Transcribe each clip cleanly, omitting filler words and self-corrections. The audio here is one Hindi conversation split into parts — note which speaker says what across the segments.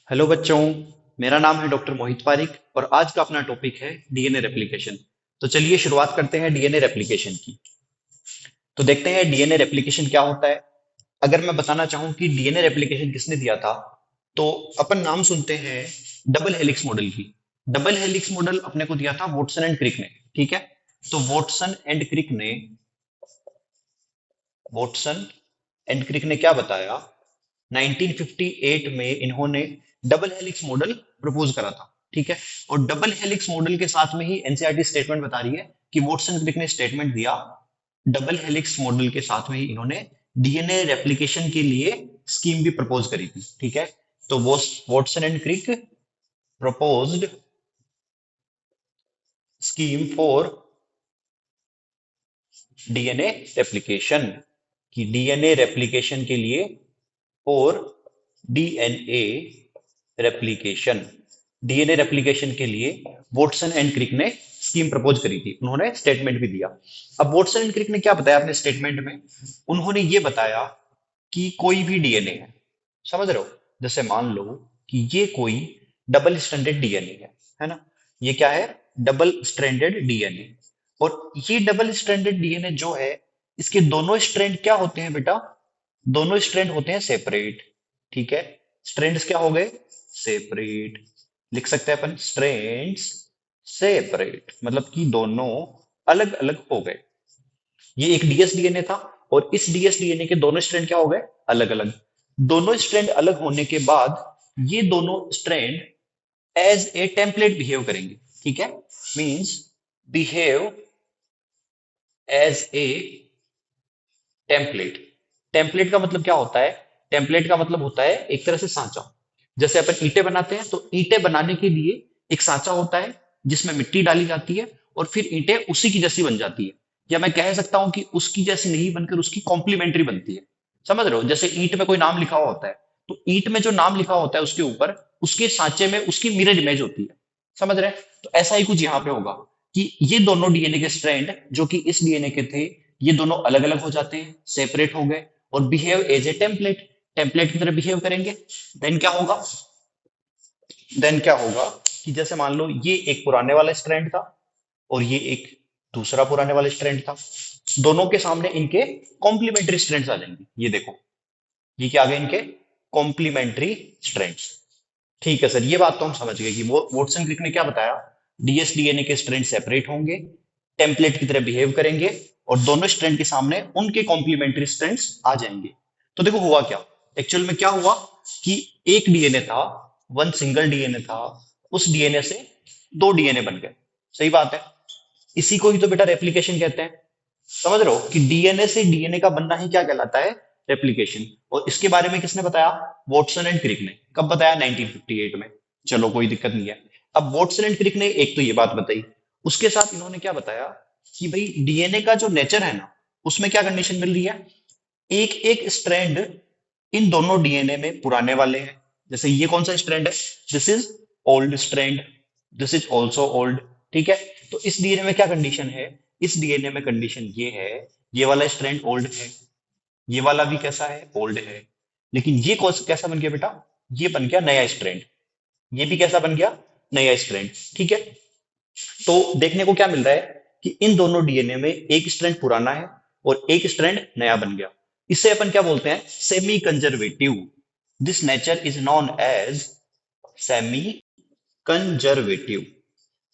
Speaker 1: हेलो बच्चों। मेरा नाम है डॉक्टर मोहित पारिक और आज का अपना टॉपिक है डीएनए रेप्लिकेशन। तो चलिए शुरुआत करते हैं डीएनए रेप्लिकेशन की। तो देखते हैं डीएनए रेप्लिकेशन क्या होता है। अगर मैं बताना चाहूं कि डीएनए रेप्लिकेशन किसने दिया था, तो अपन नाम सुनते हैं डबल हेलिक्स मॉडल की। डबल हेलिक्स मॉडल अपने को दिया था वॉटसन एंड क्रिक ने। ठीक है। तो वॉटसन एंड क्रिक ने क्या बताया, 1958 में इन्होंने डबल हेलिक्स मॉडल प्रपोज करा था। ठीक है। और डबल हेलिक्स मॉडल के साथ में ही एनसीईआरटी स्टेटमेंट बता रही है कि वॉटसन क्रिक ने स्टेटमेंट दिया। डबल हेलिक्स मॉडल के साथ में ही इन्होंने डीएनए रेप्लिकेशन के लिए स्कीम भी प्रपोज करी थी। ठीक है। तो Watson and Crick proposed scheme for DNA replication, की डीएनए रेप्लिकेशन के लिए, और डीएनए रेप्लिकेशन डीएनए रेप्लिकेशन के लिए वॉटसन एंड क्रिक ने स्कीम प्रपोज करी थी। उन्होंने स्टेटमेंट भी दिया। अब वॉटसन एंड क्रिक ने क्या बताया अपने स्टेटमेंट में, उन्होंने ये बताया कि कोई भी डीएनए है, समझ रहे हो, जैसे मान लो कि ये कोई डबल स्ट्रैंडेड डीएनए है ना। ये क्या है? Double stranded DNA. और ये डबल स्ट्रैंडेड डीएनए जो है, इसके दोनों स्ट्रैंड क्या होते हैं बेटा? दोनों स्ट्रैंड होते हैं सेपरेट। ठीक है। स्ट्रैंड्स क्या हो गए? सेपरेट। लिख सकते हैं अपन स्ट्रैंड्स सेपरेट, मतलब कि दोनों अलग अलग हो गए। ये एक डीएस डीएनए था और इस डीएस डीएनए के दोनों स्ट्रैंड क्या हो गए? अलग अलग। दोनों स्ट्रैंड अलग होने के बाद ये दोनों strand as a template behave करेंगे। ठीक है। Means behave as a template. Template का मतलब क्या होता है? टेम्पलेट का मतलब होता है एक तरह से सांचा। जैसे अपन ईंटें बनाते हैं, तो ईंटें बनाने के लिए एक सांचा होता है जिसमें मिट्टी डाली जाती है और फिर ईंटें उसी की जैसी बन जाती है। या मैं कह सकता हूं कि उसकी जैसी नहीं बनकर उसकी कॉम्प्लीमेंट्री बनती है। समझ रहे हो? जैसे ईंट में कोई नाम लिखा हुआ होता है, तो ईंट में जो नाम लिखा होता है उसके ऊपर उसके सांचे में उसकी मिरर इमेज होती है। समझ रहे हैं? तो ऐसा ही कुछ यहाँ पे होगा कि ये दोनों डीएनए के स्ट्रैंड जो कि इस डीएनए के थे, ये दोनों अलग अलग हो जाते हैं, सेपरेट हो गए और behave as a template, template की तरह बिहेव करेंगे। देन क्या होगा? देन क्या होगा कि जैसे मान लो ये एक पुराने वाला स्ट्रैंड था और ये एक दूसरा पुराने वाला स्ट्रैंड था। दोनों के सामने इनके कॉम्प्लीमेंट्री स्ट्रैंड्स आ जाएंगे। ये देखो, ये क्या आ गए? इनके कॉम्प्लीमेंट्री स्ट्रैंड्स। ठीक है सर, ये बात तो हम समझ गए कि वो वॉटसन क्रिक ने क्या बताया, डीएस डीएनए के स्ट्रैंड सेपरेट होंगे, टेम्पलेट की तरह बिहेव करेंगे और दोनों स्ट्रैंड के सामने उनके कॉम्प्लीमेंट्री स्ट्रैंड्स आ जाएंगे। तो देखो हुआ क्या, एक्चुअल में क्या हुआ कि एक डीएनए था, वन सिंगल डीएनए था, उस डीएनए से दो डीएनए बन गए। सही बात है। इसी को ही तो बेटा रेप्लिकेशन कहते हैं। समझ रहे हो कि डीएनए से डीएनए का बनना ही क्या कहलाता है? रेप्लिकेशन। और इसके बारे में किसने बताया? वॉटसन एंड क्रिक ने। कब बताया? 1958 में। चलो कोई दिक्कत नहीं है। अब वॉटसन एंड क्रिक ने एक तो ये बात बताई, उसके साथ इन्होंने क्या बताया कि भाई डीएनए का जो नेचर है ना, उसमें क्या कंडीशन मिल रही है, एक एक स्ट्रैंड इन दोनों डीएनए में पुराने वाले हैं। जैसे ये कौन सा स्ट्रैंड है? This is old strand, this is also old. ठीक है। तो इस डीएनए में क्या कंडीशन है? इस डीएनए में कंडीशन ये है, ये वाला स्ट्रैंड ओल्ड है, ये वाला भी कैसा है? ओल्ड है। लेकिन ये कैसा बन गया बेटा? ये बन गया नया स्ट्रैंड। ये भी कैसा बन गया? नया स्ट्रैंड। ठीक है। तो देखने को क्या मिल रहा है कि इन दोनों डीएनए में एक स्ट्रैंड पुराना है और एक स्ट्रैंड नया बन गया। इसे अपन क्या बोलते हैं? Semi conservative. This nature is known as semi conservative.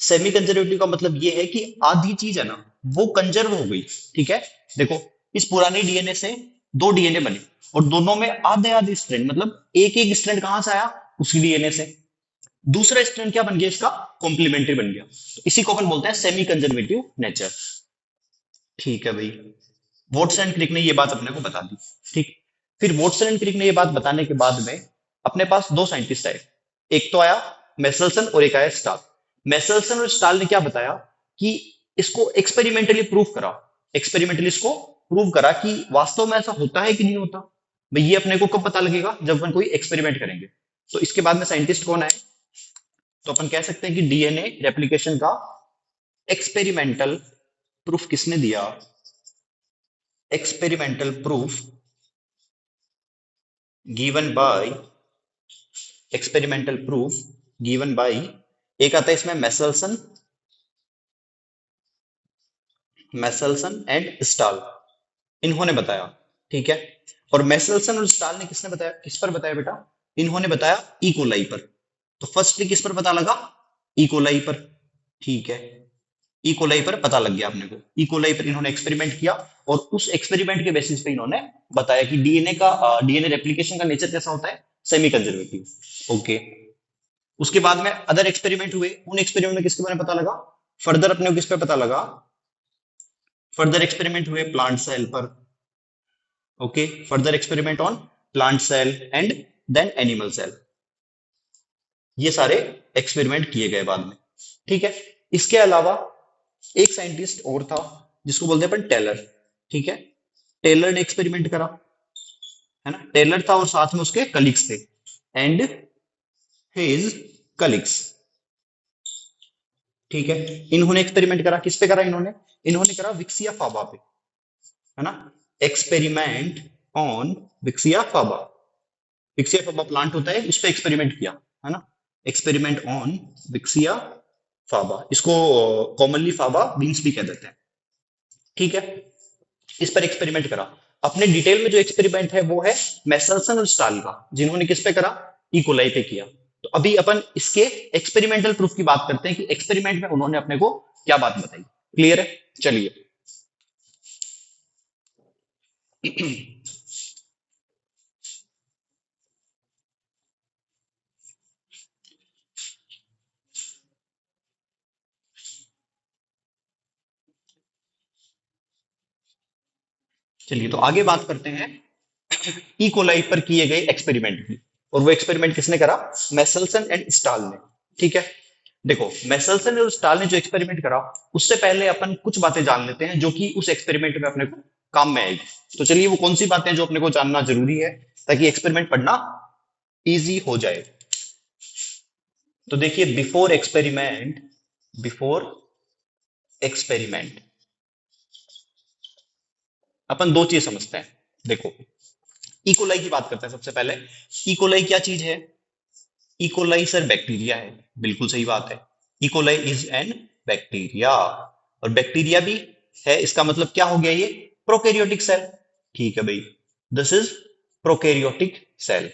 Speaker 1: Semi conservative का मतलब ये है कि आधी चीज है ना, वो कंजर्व हो गई। ठीक है। देखो, इस पुराने डीएनए से दो डीएनए बने और दोनों में आधे आधे स्ट्रैंड, मतलब एक एक स्ट्रैंड कहां से आया? उसी डीएनए से। दूसरा स्ट्रैंड क्या बन गया? इसका कॉम्प्लीमेंट्री बन गया। तो इसी को अपन बोलते हैं सेमी कंजर्वेटिव नेचर। ठीक है भाई। वॉटसन एंड क्रिक ने ये बात अपने को बता दी। ठीक। फिर वॉटसन एंड क्रिक ने ये बात बताने के बाद में अपने पास दो साइंटिस्ट आए। एक तो आया मेसलसन और एक आया स्टाल। मेसलसन और स्टाल ने क्या बताया कि इसको एक्सपेरिमेंटली प्रूव करा। एक्सपेरिमेंटली इसको प्रूव करा कि वास्तव में ऐसा होता है कि नहीं होता। भाई ये अपने को कब पता लगेगा? जब अपन कोई एक्सपेरिमेंट करेंगे। तो इसके बाद में साइंटिस्ट कौन आए? तो अपन कह सकते हैं कि डीएनए रेप्लिकेशन का एक्सपेरिमेंटल प्रूफ किसने दिया? Experimental proof given by experimental proof given by, एक आता है इसमें मैसलसन एंड स्टाल, इन्होंने बताया। ठीक है। और मैसलसन और स्टाल ने किसने बताया, किस पर बताया बेटा, इन्होंने बताया इकोलाई पर। तो फर्स्टली किस पर पता लगा, इकोलाई पर। ठीक है, इकोलाई पर पता लग गया अपने को, इकोलाई पर इन्होंने एक्सपेरिमेंट किया और उस एक्सपेरिमेंट के बेसिस पे इन्होंने बताया कि डीएनए रेप्लिकेशन का नेचर कैसा होता है, सेमी कंजर्वेटिव। ओके। उसके बाद में अदर एक्सपेरिमेंट हुए, उन एक्सपेरिमेंट में किसके बारे में पता लगा, फर्दर अपने को किस पे पता लगा, फर्दर एक्सपेरिमेंट हुए प्लांट सेल पर। Okay, further experiment on plant cell and then animal cell, ये सारे एक्सपेरिमेंट किए गए बाद में। ठीक है। इसके अलावा एक साइंटिस्ट और था जिसको बोलते हैं अपन टेलर। ठीक है, टेलर ने एक्सपेरिमेंट करा, है ना, टेलर था और साथ में उसके कलीग्स थे, एंड हिज कलीग्स। ठीक है, इन्होंने एक्सपेरिमेंट करा, किस पे करा इन्होंने, इन्होंने करा विक्सिया फाबा पे, है ना, एक्सपेरिमेंट ऑन विक्सिया फाबा। विक्सिया फाबा प्लांट होता है, उस पर एक्सपेरिमेंट किया, है ना, एक्सपेरिमेंट ऑन विक्सिया फाबा, इसको कॉमनली फाबा बीन्स भी कह देते हैं। ठीक है, इस पर एक्सपेरिमेंट करा। अपने डिटेल में जो एक्सपेरिमेंट है वो है मैसलसन और स्टाल का, जिन्होंने किस पे करा, इकोलाई पे किया। तो अभी अपन इसके एक्सपेरिमेंटल प्रूफ की बात करते हैं कि एक्सपेरिमेंट में उन्होंने अपने को क्या बात बताई। क्लियर है, चलिए। चलिए तो आगे बात करते हैं इकोलाई पर किए गए एक्सपेरिमेंट की। और वो एक्सपेरिमेंट किसने करा, मैसलसन एंड स्टाल ने। ठीक है, देखो मैसलसन और स्टाल ने जो एक्सपेरिमेंट करा, उससे पहले अपन कुछ बातें जान लेते हैं जो कि उस एक्सपेरिमेंट में अपने को काम में आएगी। तो चलिए वो कौन सी बातें जो अपने को जानना जरूरी है ताकि एक्सपेरिमेंट पढ़ना इजी हो जाए। तो देखिए, बिफोर एक्सपेरिमेंट अपन दो चीज समझते हैं। देखो, इकोलाई की बात करते हैं सबसे पहले। इकोलाई क्या चीज है, इकोलाई सर बैक्टीरिया है, बिल्कुल सही बात है। इकोलाई इज एन बैक्टीरिया, और बैक्टीरिया भी है, इसका मतलब क्या हो गया, ये प्रोकैरियोटिक सेल। ठीक है भाई, दिस इज प्रोकैरियोटिक सेल,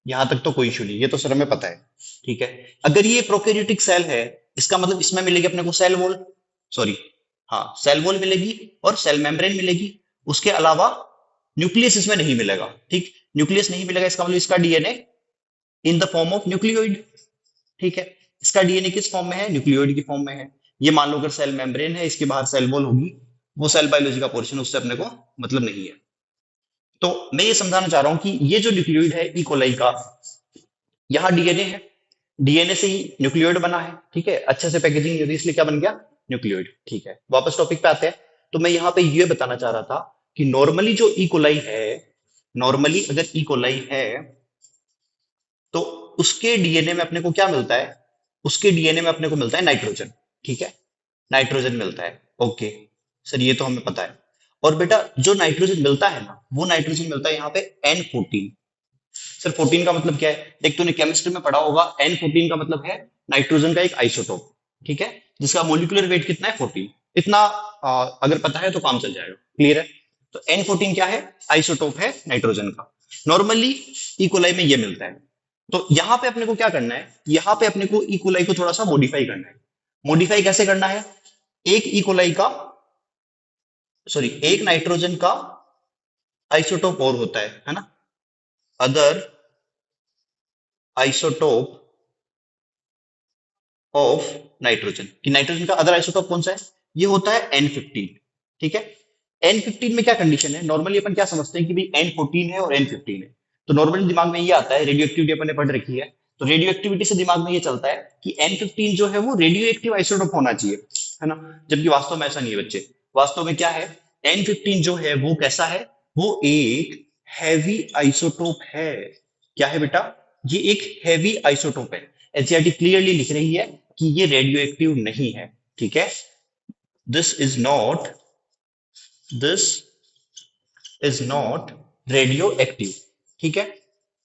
Speaker 1: यहां तक तो कोई इशू नहीं, ये तो सर हमें पता है। ठीक है, अगर ये प्रोकैरियोटिक सेल है, इसका मतलब इसमें मिलेगी अपने को सेल वॉल, सॉरी, हाँ सेल वॉल मिलेगी और सेल मेम्ब्रेन मिलेगी। उसके अलावा न्यूक्लियस इसमें नहीं मिलेगा। ठीक, न्यूक्लियस नहीं मिलेगा, इसका मतलब इसका DNA in the form of nucleoid. ठीक है, इसका डीएनए किस फॉर्म में है, न्यूक्लियोइड की फॉर्म में है। ये मान लो अगर सेल मेम्ब्रेन है, इसके बाहर सेल वॉल होगी, वो सेल बायोलॉजी का पोर्शन, उससे अपने को मतलब नहीं है। तो मैं ये समझाना चाह रहा हूं कि ये जो न्यूक्लियोइड है इकोलाई का, यहाँ डीएनए है, डीएनए से ही न्यूक्लियोइड बना है। ठीक है, अच्छे से पैकेजिंग नहीं होती इसलिए क्या बन गया, न्यूक्लियोइड। ठीक है, वापस टॉपिक पे आते हैं। तो मैं यहाँ पे ये बताना चाह रहा था कि नॉर्मली जो इकोलाई है, नॉर्मली अगर इकोलाई है तो उसके डीएनए में अपने को क्या मिलता है, उसके डीएनए में अपने को मिलता है नाइट्रोजन। ठीक है, नाइट्रोजन मिलता है। ओके सर, ये तो हमें पता है। और बेटा जो नाइट्रोजन मिलता है ना, वो नाइट्रोजन मिलता है यहाँ पे N14। सर 14 का मतलब क्या है, देख तूने केमिस्ट्री में पढ़ा होगा, N14 का मतलब है नाइट्रोजन का एक आइसोटोप। ठीक है, जिसका मोलिकुलर वेट कितना है, 14। इतना अगर पता है तो काम चल जाएगा। क्लियर है, तो N14 क्या है, आइसोटोप है नाइट्रोजन का। नॉर्मली इकोलाई में ये मिलता है। तो यहाँ पे अपने को क्या करना है, यहाँ पे अपने को इकोलाई को थोड़ा सा मॉडिफाई करना है। मॉडिफाई कैसे करना है, एक इकोलाई का, सॉरी एक नाइट्रोजन का आइसोटोप और होता है ना, अदर आइसोटोप ऑफ नाइट्रोजन, कि नाइट्रोजन का अदर आइसोटोप कौन सा है, ये होता है N15। ठीक है, N15 में क्या कंडीशन है, नॉर्मली अपन क्या समझते हैं कि भाई N14 है और N15 है, तो नॉर्मली दिमाग में ये आता है, रेडियो एक्टिविटी अपन ने पढ़ रखी है, तो रेडियो एक्टिविटी से दिमाग में ये चलता है कि N15 जो है वो रेडियो एक्टिव आइसोटोप होना चाहिए, है ना, जबकि वास्तव में ऐसा नहीं है बच्चे। वास्तव में क्या है, N15 जो है वो कैसा है, वो एक हैवी आइसोटोप है। क्या है बेटा, ये एक हैवी आइसोटोप है। एनसीईआरटी क्लियरली लिख रही है कि ये रेडियो एक्टिव नहीं है। ठीक है, this is not, this is not radio active. ठीक है,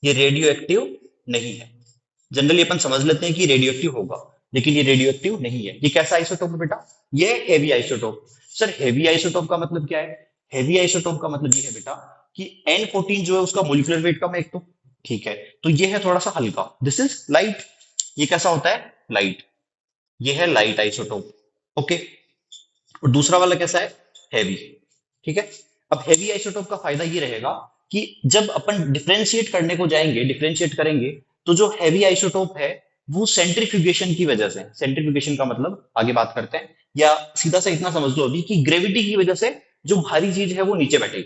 Speaker 1: ये रेडियो एक्टिव नहीं है। जनरली अपन समझ लेते हैं कि रेडियो एक्टिव होगा, लेकिन ये रेडियो एक्टिव नहीं है। ये कैसा आइसोटोप है बेटा? ये है heavy isotope. Sir heavy isotope का मतलब क्या है? हेवी आइसोटोप का मतलब ये है बेटा कि N14 जो है उसका मोलिकुलर वेट कम है एक तो, ठीक है, तो ये है थोड़ा सा हल्का, दिस इज लाइट। ये कैसा होता है? लाइट। ये है लाइट आइसोटोप। ओके। और दूसरा वाला कैसा है? हैवी। ठीक है। अब हैवी आइसोटोप का फायदा ये रहेगा कि जब अपन डिफरेंशिएट करने को जाएंगे, डिफरेंशिएट करेंगे, तो जो हैवी आइसोटोप है वो सेंट्रीफ्यूगेशन की वजह से, सेंट्रीफ्यूगेशन का मतलब आगे बात करते हैं, या सीधा सा इतना समझ लो अभी कि ग्रेविटी की वजह से जो भारी चीज है वो नीचे बैठेगी।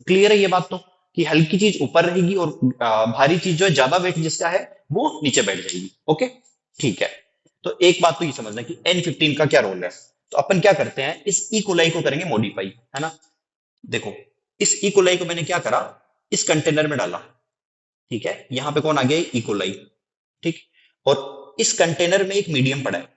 Speaker 1: क्लियर है ये बात? तो कि हल्की चीज ऊपर रहेगी और भारी चीज जो है ज्यादा वेट जिसका है वो नीचे बैठ जाएगी। ओके, ठीक है। तो एक बात तो ये समझना कि N15 का क्या रोल है। तो अपन क्या करते हैं, इस ई कोलाई को करेंगे मॉडिफाई, है ना। देखो, इस ई कोलाई को मैंने क्या करा, इस कंटेनर में डाला, ठीक है। यहां पे कौन आ गया? E coli. ठीक। और इस कंटेनर में एक मीडियम पड़ा है,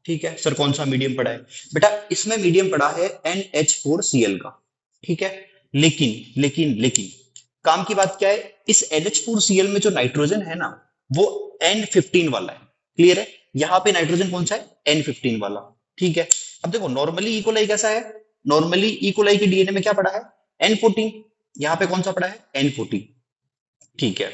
Speaker 1: ठीक है। सर कौन सा मीडियम पड़ा है? बेटा इसमें मीडियम पड़ा है NH4Cl का, ठीक है। लेकिन काम की बात क्या है, इस NH4Cl में जो नाइट्रोजन है ना वो N15 वाला है। क्लियर है? यहाँ पे नाइट्रोजन कौन सा है? N15 वाला। ठीक है। अब देखो नॉर्मली इकोलाई कैसा है, नॉर्मली इकोलाई के डीएनए में क्या पड़ा है? N14। यहाँ पे कौन सा पड़ा है? N14। ठीक है।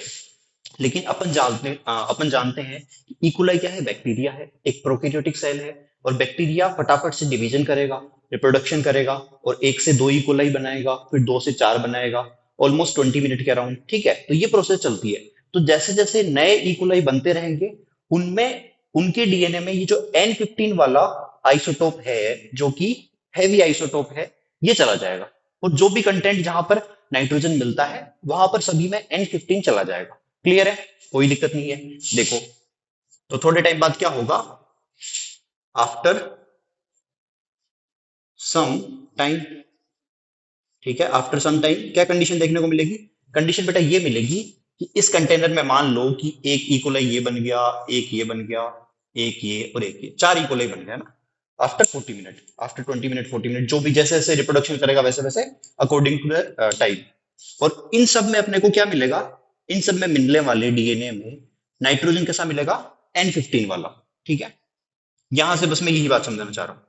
Speaker 1: लेकिन अपन जानते हैं कि इकोलाई क्या है? बैक्टीरिया है, एक प्रोकैरियोटिक सेल है, और बैक्टीरिया फटाफट से डिवीजन करेगा, रिप्रोडक्शन करेगा, और एक से दो इकोलाई बनाएगा, फिर दो से चार बनाएगा, ऑलमोस्ट 20 मिनट के अराउंड। ठीक है, तो ये प्रोसेस चलती है। तो जैसे जैसे नए इकोलाई बनते रहेंगे, उनमें उनके डीएनए में ये जो N15 वाला आइसोटोप है, जो कि हैवी आइसोटोप है, ये चला जाएगा। और जो भी कंटेंट जहां पर नाइट्रोजन मिलता है वहां पर सभी में N15 चला जाएगा। क्लियर है? कोई दिक्कत नहीं है। देखो, तो थोड़े टाइम बाद क्या होगा, आफ्टर सम टाइम, ठीक है, आफ्टर सम टाइम क्या कंडीशन देखने को मिलेगी? कंडीशन बेटा ये मिलेगी कि इस कंटेनर में मान लो कि एक इकोलाई ये बन गया, एक ये बन गया, एक ये और एक ये, चार इकोलाई बन गया ना। After 40 minute, after 20 minute, 40 minute, जो भी जैसे जैसे रिप्रोडक्शन करेगा वैसे वैसे अकॉर्डिंग टू द टाइम। और इन सब में अपने को क्या मिलेगा? इन सब में मिलने वाले डीएनए में नाइट्रोजन कैसा मिलेगा? N15 वाला। ठीक है। यहां से बस मैं यही बात समझाना चाह रहा हूं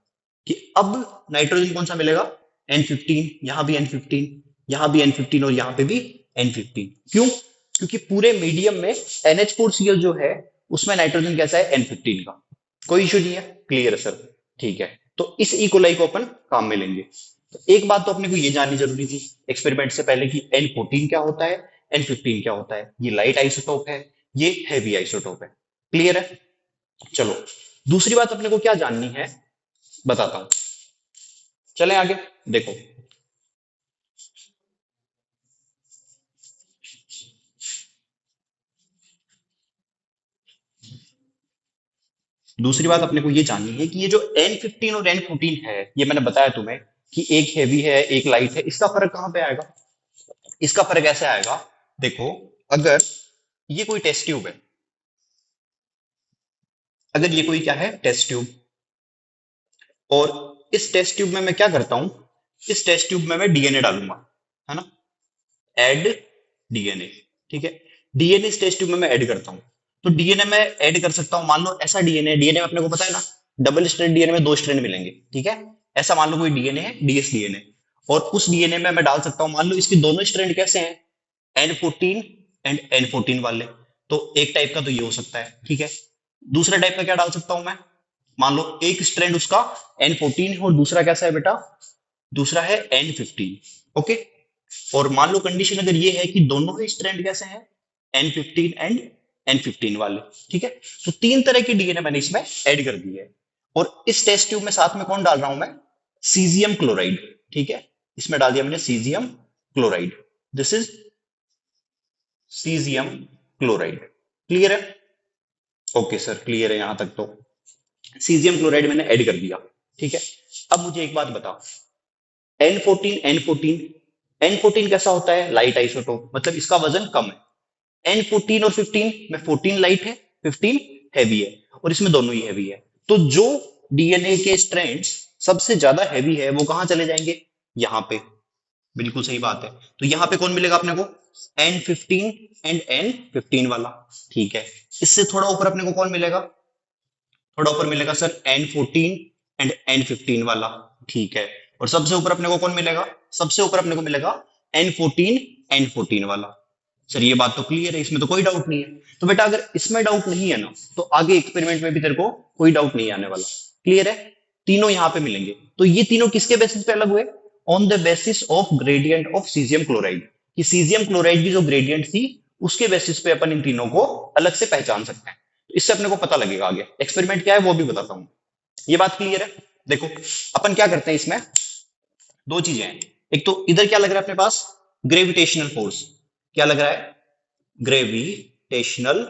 Speaker 1: कि अब नाइट्रोजन कौन सा मिलेगा? N15। यहां भी N15, यहां भी N15, और यहां पे भी N15। क्यों? क्योंकि पूरे मीडियम में NH4Cl जो है उसमें नाइट्रोजन कैसा है? N15 का। कोई इशू नहीं है। क्लियर है सर? ठीक है। तो इस इकोलाई को अपन काम में लेंगे। तो एक बात तो अपने को ये जाननी जरूरी थी एक्सपेरिमेंट से पहले कि N14 क्या होता है, N15 क्या होता है। ये लाइट आइसोटोप है, ये हैवी आइसोटोप है। क्लियर है? चलो, दूसरी बात अपने को क्या जाननी है बताता हूं। चलें आगे। देखो, दूसरी बात अपने को ये जाननी है कि ये जो N15 और N14 है, ये मैंने बताया तुम्हें कि एक हैवी है एक लाइट है, इसका फर्क कहां पे आएगा? इसका फर्क ऐसे आएगा, देखो, अगर ये कोई टेस्ट ट्यूब है, अगर ये कोई क्या है? टेस्ट ट्यूब, और इस टेस्ट ट्यूब में मैं क्या करता हूं, इस टेस्ट ट्यूब में मैं डीएनए डालूंगा, है ना, ऐड डीएनए। ठीक है। डीएनए इस टेस्ट ट्यूब में मैं ऐड करता हूं। तो डीएनए में ऐड कर सकता हूं, मान लो ऐसा डीएनए, डीएनए में अपने को पता है ना, डबल स्ट्रैंड डीएनए में दो स्ट्रैंड मिलेंगे। ठीक है। ऐसा मान लो कोई डीएनए है, डीएस डीएनए, और उस डीएनए में मैं डाल सकता हूं, मान लो इसके दोनों स्ट्रैंड कैसे हैं? N14 एंड N14 वाले। तो एक टाइप का तो ये हो सकता है। ठीक है। दूसरा टाइप का क्या डाल सकता हूं मैं? मान लो एक स्ट्रैंड उसका N14 है और दूसरा कैसा है बेटा? दूसरा है N15। ओके। और मान लो कंडीशन अगर ये है कि दोनों ही स्ट्रैंड कैसे हैं? N15 एंड N15 वाले। ठीक है। तो तीन तरह की डीएनए मैंने इसमें ऐड कर दी है। और इस टेस्ट ट्यूब में साथ में कौन डाल रहा हूं मैं? Caesium chloride. ठीक है। इसमें डाल दिया मैंने caesium chloride. This is caesium chloride. Clear है? ओके सर, क्लियर है यहां तक तो। सीजियम क्लोराइड मैंने ऐड कर दिया। ठीक है। अब मुझे एक बात बताओ, N14 कैसा होता है? लाइट आइसोटोप, मतलब इसका वजन कम है। N14 और 15 में 14 लाइट है, 15 हैवी है, और इसमें दोनों ही हैवी है। तो जो डीएनए के स्ट्रैंड्स सबसे ज्यादा हैवी है वो कहां चले जाएंगे? यहां पे। बिल्कुल सही बात है। तो यहाँ पे कौन मिलेगा अपने को? N15 एंड N15 वाला। ठीक है, इससे थोड़ा ऊपर अपने को कौन मिलेगा? थोड़ा ऊपर मिलेगा सर N14 एंड N15 वाला। ठीक है, और सबसे ऊपर अपने को कौन मिलेगा? सबसे ऊपर अपने को मिलेगा N14 N14 वाला। सर ये बात तो क्लियर है, इसमें तो कोई डाउट नहीं है। तो बेटा अगर इसमें डाउट नहीं है ना, तो आगे एक्सपेरिमेंट में भी तेरे को कोई डाउट नहीं आने वाला। क्लियर है? तीनों यहाँ पे मिलेंगे। तो ये तीनों किसके बेसिस पे अलग हुए? On the basis of gradient of caesium chloride. कि सीजियम क्लोराइड की जो ग्रेडियंट थी, उसके बेसिस पे अपन इन तीनों को अलग से पहचान सकते हैं। तो इससे अपने को पता लगेगा आगे। एक्सपेरिमेंट क्या है वो भी बताता हूँ। ये बात क्लियर है? देखो अपन क्या करते हैं इसमें, दो चीजें हैं। एक तो इधर क्या लग रहा है अपने पास? Gravitational force. क्या लग रहा है? Gravitational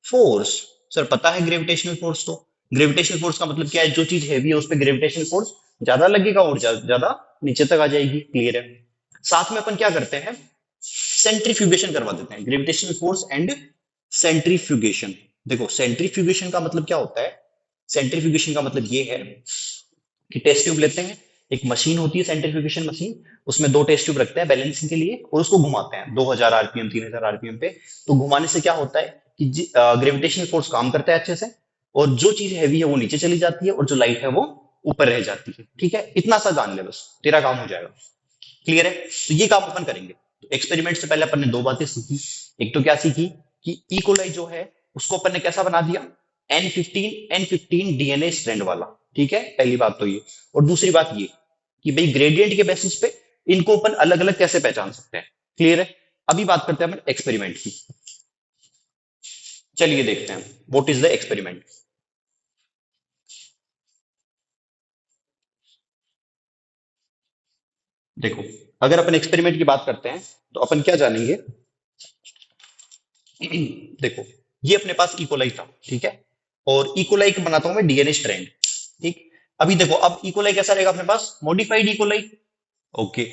Speaker 1: force. सर पता है ग्रेविटेशनल फोर्स, तो ग्रेविटेशनल फोर्स का मतलब क्या है? जो चीज हैवी है उस पर ग्रेविटेशनल फोर्स ज्यादा लगेगा और ज्यादा नीचे तक आ जाएगी। क्लियर है? साथ में अपन क्या करते हैं, सेंट्रीफ्यूगेशन करवा देते हैं। Gravitational force and centrifugation. देखो सेंट्रीफ्यूगेशन का मतलब क्या होता है? सेंट्रीफ्यूगेशन का मतलब ये है कि टेस्ट ट्यूब लेते हैं, एक मशीन होती है सेंट्रीफ्यूगेशन मशीन, उसमें दो टेस्ट ट्यूब रखते हैं बैलेंसिंग के लिए और उसको घुमाते हैं 2000 आरपीएम 3000 आरपीएम पे। तो घुमाने से क्या होता है कि ग्रेविटेशनल फोर्स काम करता है अच्छे से, और जो चीज हैवी है वो नीचे चली जाती है और जो लाइट है वो ऊपर रह जाती है। ठीक है, इतना सा जान ले बस, तेरा काम हो जाएगा। क्लियर है? तो ये काम अपन करेंगे। तो एक्सपेरिमेंट से पहले अपन ने दो बातें सीखी। एक तो क्या सीखी कि इकोलाई जो है उसको अपन ने कैसा बना दिया? N15 डीएनए स्ट्रैंड वाला। ठीक है, पहली बात तो ये। और दूसरी बात ये कि भाई ग्रेडियंट के बेसिस पे इनको अपन अलग अलग कैसे पहचान सकते हैं। क्लियर है? अभी बात करते हैं अपन एक्सपेरिमेंट की। चलिए देखते हैं व्हाट इज द एक्सपेरिमेंट। देखो अगर अपन एक्सपेरिमेंट की बात करते हैं तो अपन क्या जानेंगे। देखो ये अपने पास इकोलाई था। ठीक है, और इकोलाई का बनाता हूं मैं डीएनए स्ट्रैंड। ठीक, अभी देखो अब इकोलाई कैसा रहेगा अपने पास? Modified E coli. Okay,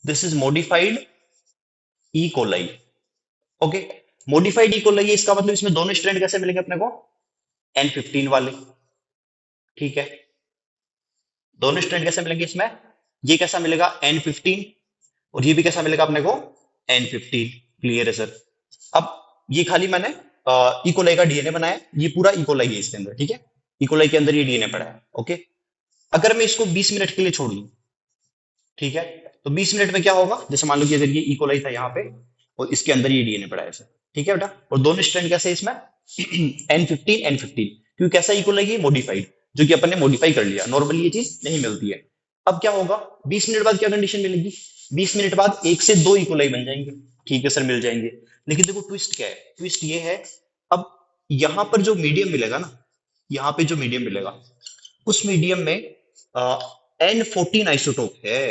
Speaker 1: this is modified E coli. Okay, modified E coli है, इसका मतलब इसमें दोनों स्ट्रैंड कैसे मिलेंगे अपने को? N15 वाले। ठीक है, दोनों स्ट्रैंड कैसे मिलेंगे इसमें? ये कैसा मिलेगा? N15, और ये भी कैसा मिलेगा अपने को? N15। क्लियर है सर? अब ये खाली मैंने इकोलाई का डीएनए बनाया, ये पूरा इकोलाई है इसके अंदर। ठीक है, इकोलाई के अंदर ये डीएनए पड़ा है। ओके, अगर मैं इसको 20 मिनट के लिए छोड़ दूं, ठीक है, तो 20 मिनट में क्या होगा? जैसे मान लो कि अगर ये इकोलाई था यहाँ पे और इसके अंदर ये डीएनए पड़ा है ऐसे। ठीक है बेटा, और दोनों स्ट्रैंड कैसे है इसमें? N15 क्योंकि कैसा इकोलाई है? मॉडिफाइड, जो कि अपन ने मॉडिफाई कर लिया। नॉर्मली ये चीज नहीं मिलती है। अब क्या होगा? 20 मिनट बाद क्या कंडीशन मिलेगी? 20 मिनट बाद एक से दो इकोलाई बन जाएंगे। ठीक है सर, मिल जाएंगे। लेकिन देखो ट्विस्ट क्या है? ट्विस्ट ये है, अब यहां पर जो मीडियम मिलेगा ना, यहाँ पे जो मीडियम मिलेगा उस मीडियम में N14 आइसोटोप है।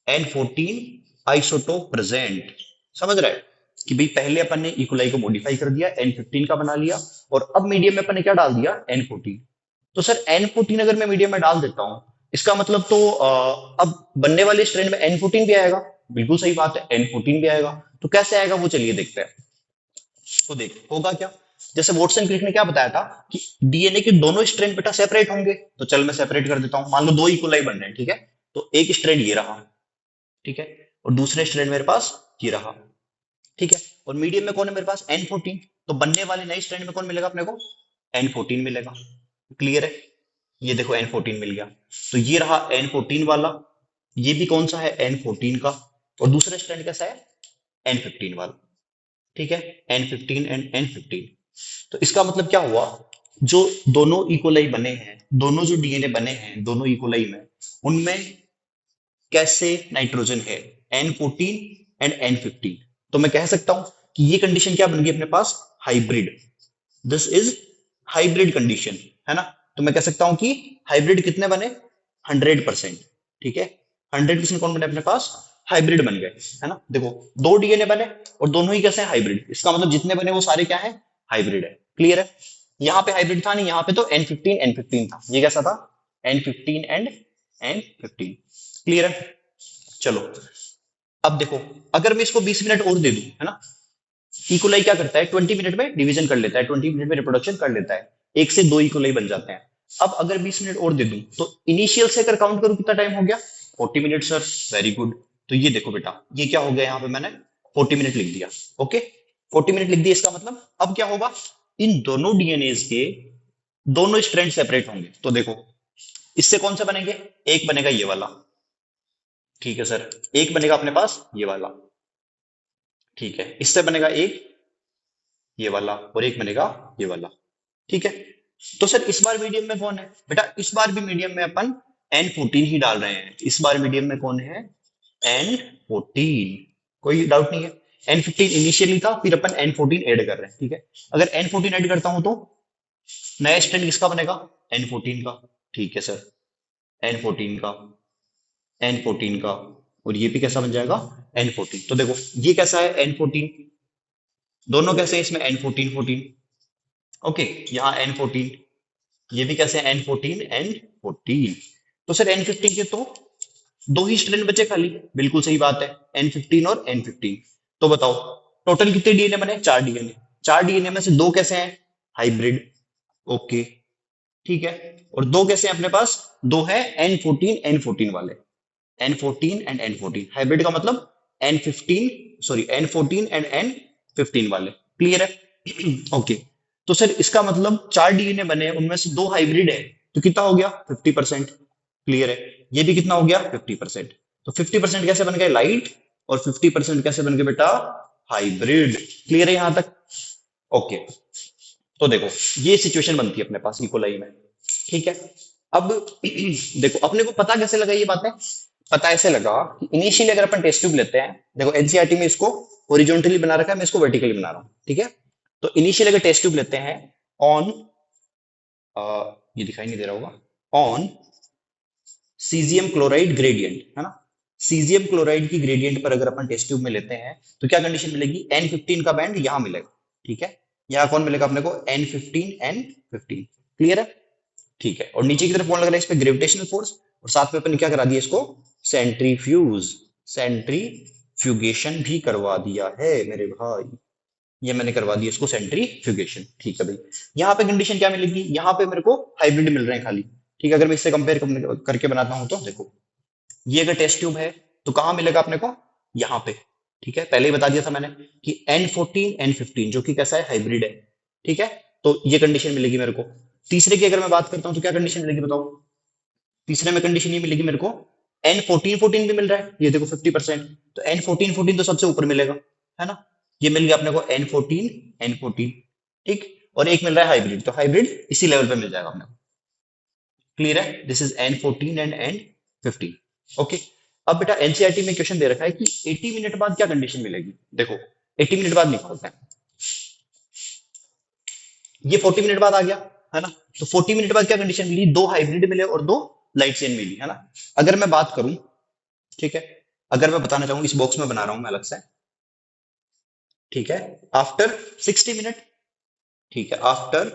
Speaker 1: N14 isotope present. समझ रहा है कि भाई पहले अपन ने इकोलाई को मॉडिफाई कर दिया, N15 का बना लिया, और अब मीडियम में अपन ने क्या डाल दिया? N14। तो सर N14 अगर मैं मीडियम में डाल देता हूं, इसका मतलब तो अब बनने वाले स्ट्रैंड में N14 भी आएगा। बिल्कुल सही बात है, N14 भी आएगा। तो कैसे आएगा वो चलिए देखते हैं। तो देख होगा क्या, जैसे वॉटसन क्रिक ने क्या बताया था कि डीएनए के दोनों स्ट्रैंड बेटा सेपरेट होंगे। तो चल मैं सेपरेट कर देता हूं। मान लो दो इकोलाई बन रहे हैं। ठीक है, तो एक स्ट्रैंड ये रहा। ठीक है, और दूसरे स्ट्रैंड मेरे पास ये रहा। ठीक है, और मीडियम में कौन है मेरे पास? N14। तो बनने वाले नए स्ट्रैंड में कौन मिलेगा अपने को? N14 मिलेगा। क्लियर है? ये देखो N14 मिल गया। तो ये रहा N14 वाला, ये भी कौन सा है? N14 का। और दूसरा स्ट्रैंड कैसा है? N15 वाला। ठीक है, N15 एंड N15। तो इसका मतलब क्या हुआ? जो दोनों इकोलाई बने हैं, दोनों जो डीएनए बने हैं दोनों इकोलाई में, उनमें कैसे नाइट्रोजन है? N14 and N15। तो मैं कह सकता हूं कि ये कंडीशन क्या बन गई अपने पास? Hybrid. This is hybrid condition, है ना? तो मैं कह सकता हूं कि हाइब्रिड कितने बने? 100%। ठीक है, 100% कौन बने अपने पास? हाइब्रिड बन गए, है ना? देखो दो डीएनए बने और दोनों ही कैसे हैं? हाइब्रिड। इसका मतलब जितने बने वो सारे क्या है? हाइब्रिड है। क्लियर है? यहाँ पे हाइब्रिड था नहीं, यहाँ पे तो N15 था। ये कैसा था? N15 and N15। क्लियर है? चलो अब देखो, अगर मैं इसको 20 मिनट और दे दूं, है ना? इकोलाई क्या करता है? 20 मिनट में डिवीजन कर लेता है, 20 मिनट में रिप्रोडक्शन कर लेता है, एक से दो इकोलाई बन जाते हैं। अब अगर 20 मिनट और दे दूं तो इनिशियल से अगर काउंट करूं कितना टाइम हो गया? 40 मिनट सर। Very good. तो ये देखो बेटा, ये क्या हो गया, यहाँ पे मैंने 40 मिनट लिख दिया। ओके, 40 मिनट लिख दिया। इसका मतलब अब क्या होगा, इन दोनों डीएनएज के दोनों स्ट्रैंड सेपरेट होंगे। तो देखो, इससे कौन से बनेंगे, एक बनेगा ये वाला, ठीक है सर, एक बनेगा अपने पास ये वाला, ठीक है, इससे बनेगा एक ये वाला, और एक बनेगा ये वाला, ठीक है। तो सर इस बार मीडियम में कौन है बेटा, इस बार भी मीडियम में अपन N14 ही डाल रहे हैं। इस बार मीडियम में कौन है, N14, कोई डाउट नहीं है। N15 इनिशियली था, फिर अपन N14 ऐड कर रहे हैं, ठीक है। अगर N14 ऐड करता हूं तो नया स्ट्रैंड किसका बनेगा, N14 का, ठीक है सर, N14 का, N14 का, और ये भी कैसा बन जाएगा, N14। तो देखो ये कैसा है, N14, दोनों कैसे हैं इसमें, N14 14, ओके, यहाँ N14, ये भी कैसे हैं, N14 N14। तो सर N15 के तो दो ही स्ट्रैंड बचे खाली, बिल्कुल सही बात है, N15 और N15। तो बताओ टोटल कितने डीएनए बने, 4 डीएनए। 4 डीएनए में से दो कैसे हैं, हाइब्रिड, ओके, ठीक है। और दो कैसे हैं अपने पास, दो है N14 N14 वाले, N14 एंड N14। हाइब्रिड का मतलब N15, sorry N14 and N15 वाले, क्लियर है। ओके, तो सर इसका मतलब 4 डीएनए बने, उनमें से दो हाइब्रिड है, तो कितना हो गया, 50%, क्लियर है। ये भी कितना हो गया, 50%। तो 50% कैसे बन गए, लाइट, और 50% कैसे बन गए बेटा, हाइब्रिड, क्लियर है यहां तक। ओके, तो देखो ये सिचुएशन बनती है अपने पास इकोलाई में, ठीक है। अब देखो अपने को पता कैसे लगा ये बातें, पता ऐसे लगा कि इनिशियली अगर अपन टेस्ट ट्यूब लेते हैं, देखो एनसीईआरटी में इसको हॉरिजॉन्टली बना रखा है, मैं इसको वर्टिकली बना रहा हूं, ठीक है। तो इनिशियली अगर टेस्ट ट्यूब लेते हैं ऑन, ये दिखाई नहीं दे रहा होगा, ऑन सीजियम क्लोराइड ग्रेडियंट, है ना, सीजियम क्लोराइड की ग्रेडियंट पर अगर अपन टेस्ट ट्यूब में लेते हैं तो क्या कंडीशन मिलेगी, N15 का बैंड यहां मिलेगा, ठीक है। यहां कौन मिलेगा अपने को, N15 N15, क्लियर है, ठीक है। और नीचे की तरफ कौन लग रहा है, इस पे ग्रेविटेशनल फोर्स, और साथ में अपन ने क्या करा दिया इसको, सेंट्रीफ्यूज, सेंट्रीफ्यूगेशन भी करवा दिया है मेरे भाई, ये मैंने करवा दिया इसको सेंट्रीफ्यूगेशन, ठीक है भाई। यहाँ पे कंडीशन क्या मिलेगी, यहाँ पे मेरे को हाइब्रिड मिल रहे हैं खाली, ठीक है। अगर मैं इससे कंपेयर करके बनाता हूं तो देखो, ये अगर टेस्ट ट्यूब है तो कहाँ मिलेगा अपने को, यहाँ पे, ठीक है। पहले ही बता दिया था मैंने कि N14 N15 जो कि कैसा है, हाइब्रिड है, ठीक है। तो ये कंडीशन मिलेगी मेरे को। तीसरे की अगर मैं बात करता हूँ तो क्या कंडीशन मिलेगी बताओ, तीसरे में कंडीशन ये मिलेगी मेरे को, N14 14 भी मिल रहा है, ये देखो 50%, तो N14 14 तो सबसे ऊपर मिलेगा, है ना। ये मिल गया अपने को N14 N14, ठीक। और एक मिल रहा है हाइब्रिड, तो हाइब्रिड इसी लेवल पे मिल जाएगा अपने को, क्लियर है। This is N14 and N15, okay. अब बेटा एनसीईआरटी में क्वेश्चन दे रखा है कि 80 मिनट बाद क्या कंडीशन मिलेगी, देखो 80 मिनट बाद निकालते हैं, ये 40 मिनट बाद आ गया, है ना। तो 40 मिनट बाद क्या कंडीशन मिली, दो हाइब्रिड मिले और दो लाइट चेन मिली, है ना। अगर मैं बात करूं, ठीक है, अगर मैं बताना चाहूं, इस बॉक्स में बना रहा हूं मैं अलग से, ठीक है, आफ्टर 60 मिनट, ठीक है, आफ्टर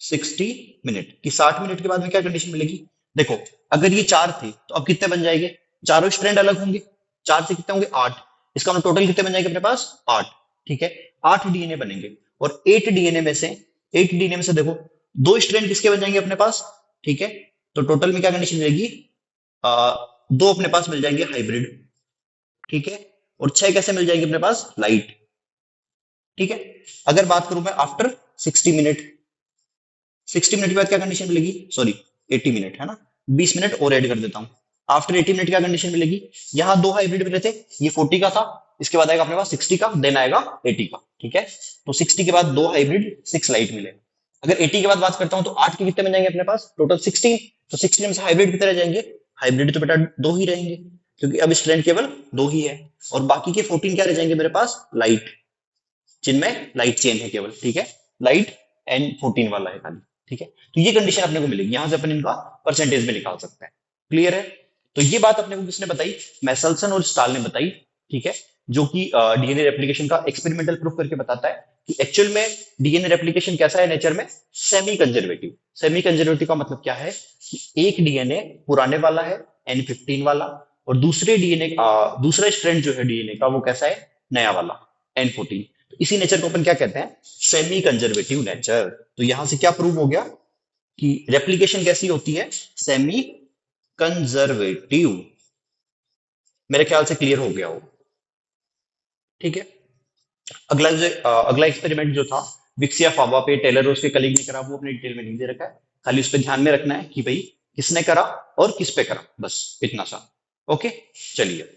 Speaker 1: 60 मिनट की 60 मिनट के बाद में क्या कंडीशन मिलेगी, देखो अगर ये चार थे तो अब कितने बन जाएंगे, चारों स्ट्रैंड अलग होंगे, चार से कितने होंगे, 8, इसका मतलब टोटल कितने बन जाएंगे अपने पास, 8, ठीक है। 8 डीएनए बनेंगे, और 8 डीएनए में से, 8 डीएनए में से देखो दो स्ट्रैंड किसके बन जाएंगे अपने पास, ठीक है। तो टोटल में क्या कंडीशन मिलेगी, आ, दो अपने पास मिल जाएंगे हाइब्रिड, ठीक है, और 6 कैसे मिल जाएंगे अपने पास, लाइट, ठीक है। अगर बात करूं मैं आफ्टर 60 मिनट, 60 मिनट के बाद क्या कंडीशन मिलेगी, सॉरी 80 मिनट, है ना, 20 मिनट और ऐड कर देता हूं। आफ्टर 80 मिनट क्या कंडीशन मिलेगी, यहां दो हाइब्रिड मिले थे, ये 40 का था, इसके बाद आएगा अपने पास 60 का, देन आएगा 80 का, ठीक है। तो 60 के बाद दो हाइब्रिड 6 लाइट मिले। अगर 80 के बाद बात करता हूं तो 8 के कितने बन जाएंगे अपने पास, टोटल 16, तो 16 में से हाइब्रिड कितने रह जाएंगे, हाइब्रिड तो बेटा दो ही रहेंगे, क्योंकि अब स्ट्रैंड केवल दो ही है, और बाकी के 14 क्या रह जाएंगे मेरे पास, लाइट, जिनमें लाइट चेन है केवल, ठीक है, लाइट N14 वाला है खाली, ठीक है। तो ये कंडीशन अपने को मिलेगी, यहां से अपन इनका परसेंटेज में निकाल सकते हैं, क्लियर है। तो ये बात अपने को किसने बताई, मैसेल्सन और स्टाल ने बताई, ठीक है, जो कि डीएनए रेप्लिकेशन का एक्सपेरिमेंटल प्रूफ करके बताता है कि एक्चुअल में डीएनए रेप्लिकेशन कैसा है नेचर में, सेमी कंजर्वेटिव। सेमी कंजर्वेटिव का मतलब क्या है कि एक डीएनए पुराने वाला है N15 वाला, और दूसरे डीएनए दूसरा स्ट्रैंड जो है डीएनए का वो कैसा है, नया वाला N14। तो इसी नेचर को अपन क्या कहते हैं, सेमी कंजर्वेटिव नेचर। तो यहां से क्या प्रूव हो गया कि रेप्लिकेशन कैसी होती है, सेमी कंजर्वेटिव, मेरे ख्याल से क्लियर हो गया हो। ठीक है। अगला एक्सपेरिमेंट जो था विक्सिया फावा पे, टेलर और उसके कलीग ने करा, वो अपने डिटेल में नहीं दे रखा है। खाली उस पर ध्यान में रखना है कि भाई किसने करा और किस पे करा, बस इतना सा। ओके, चलिए।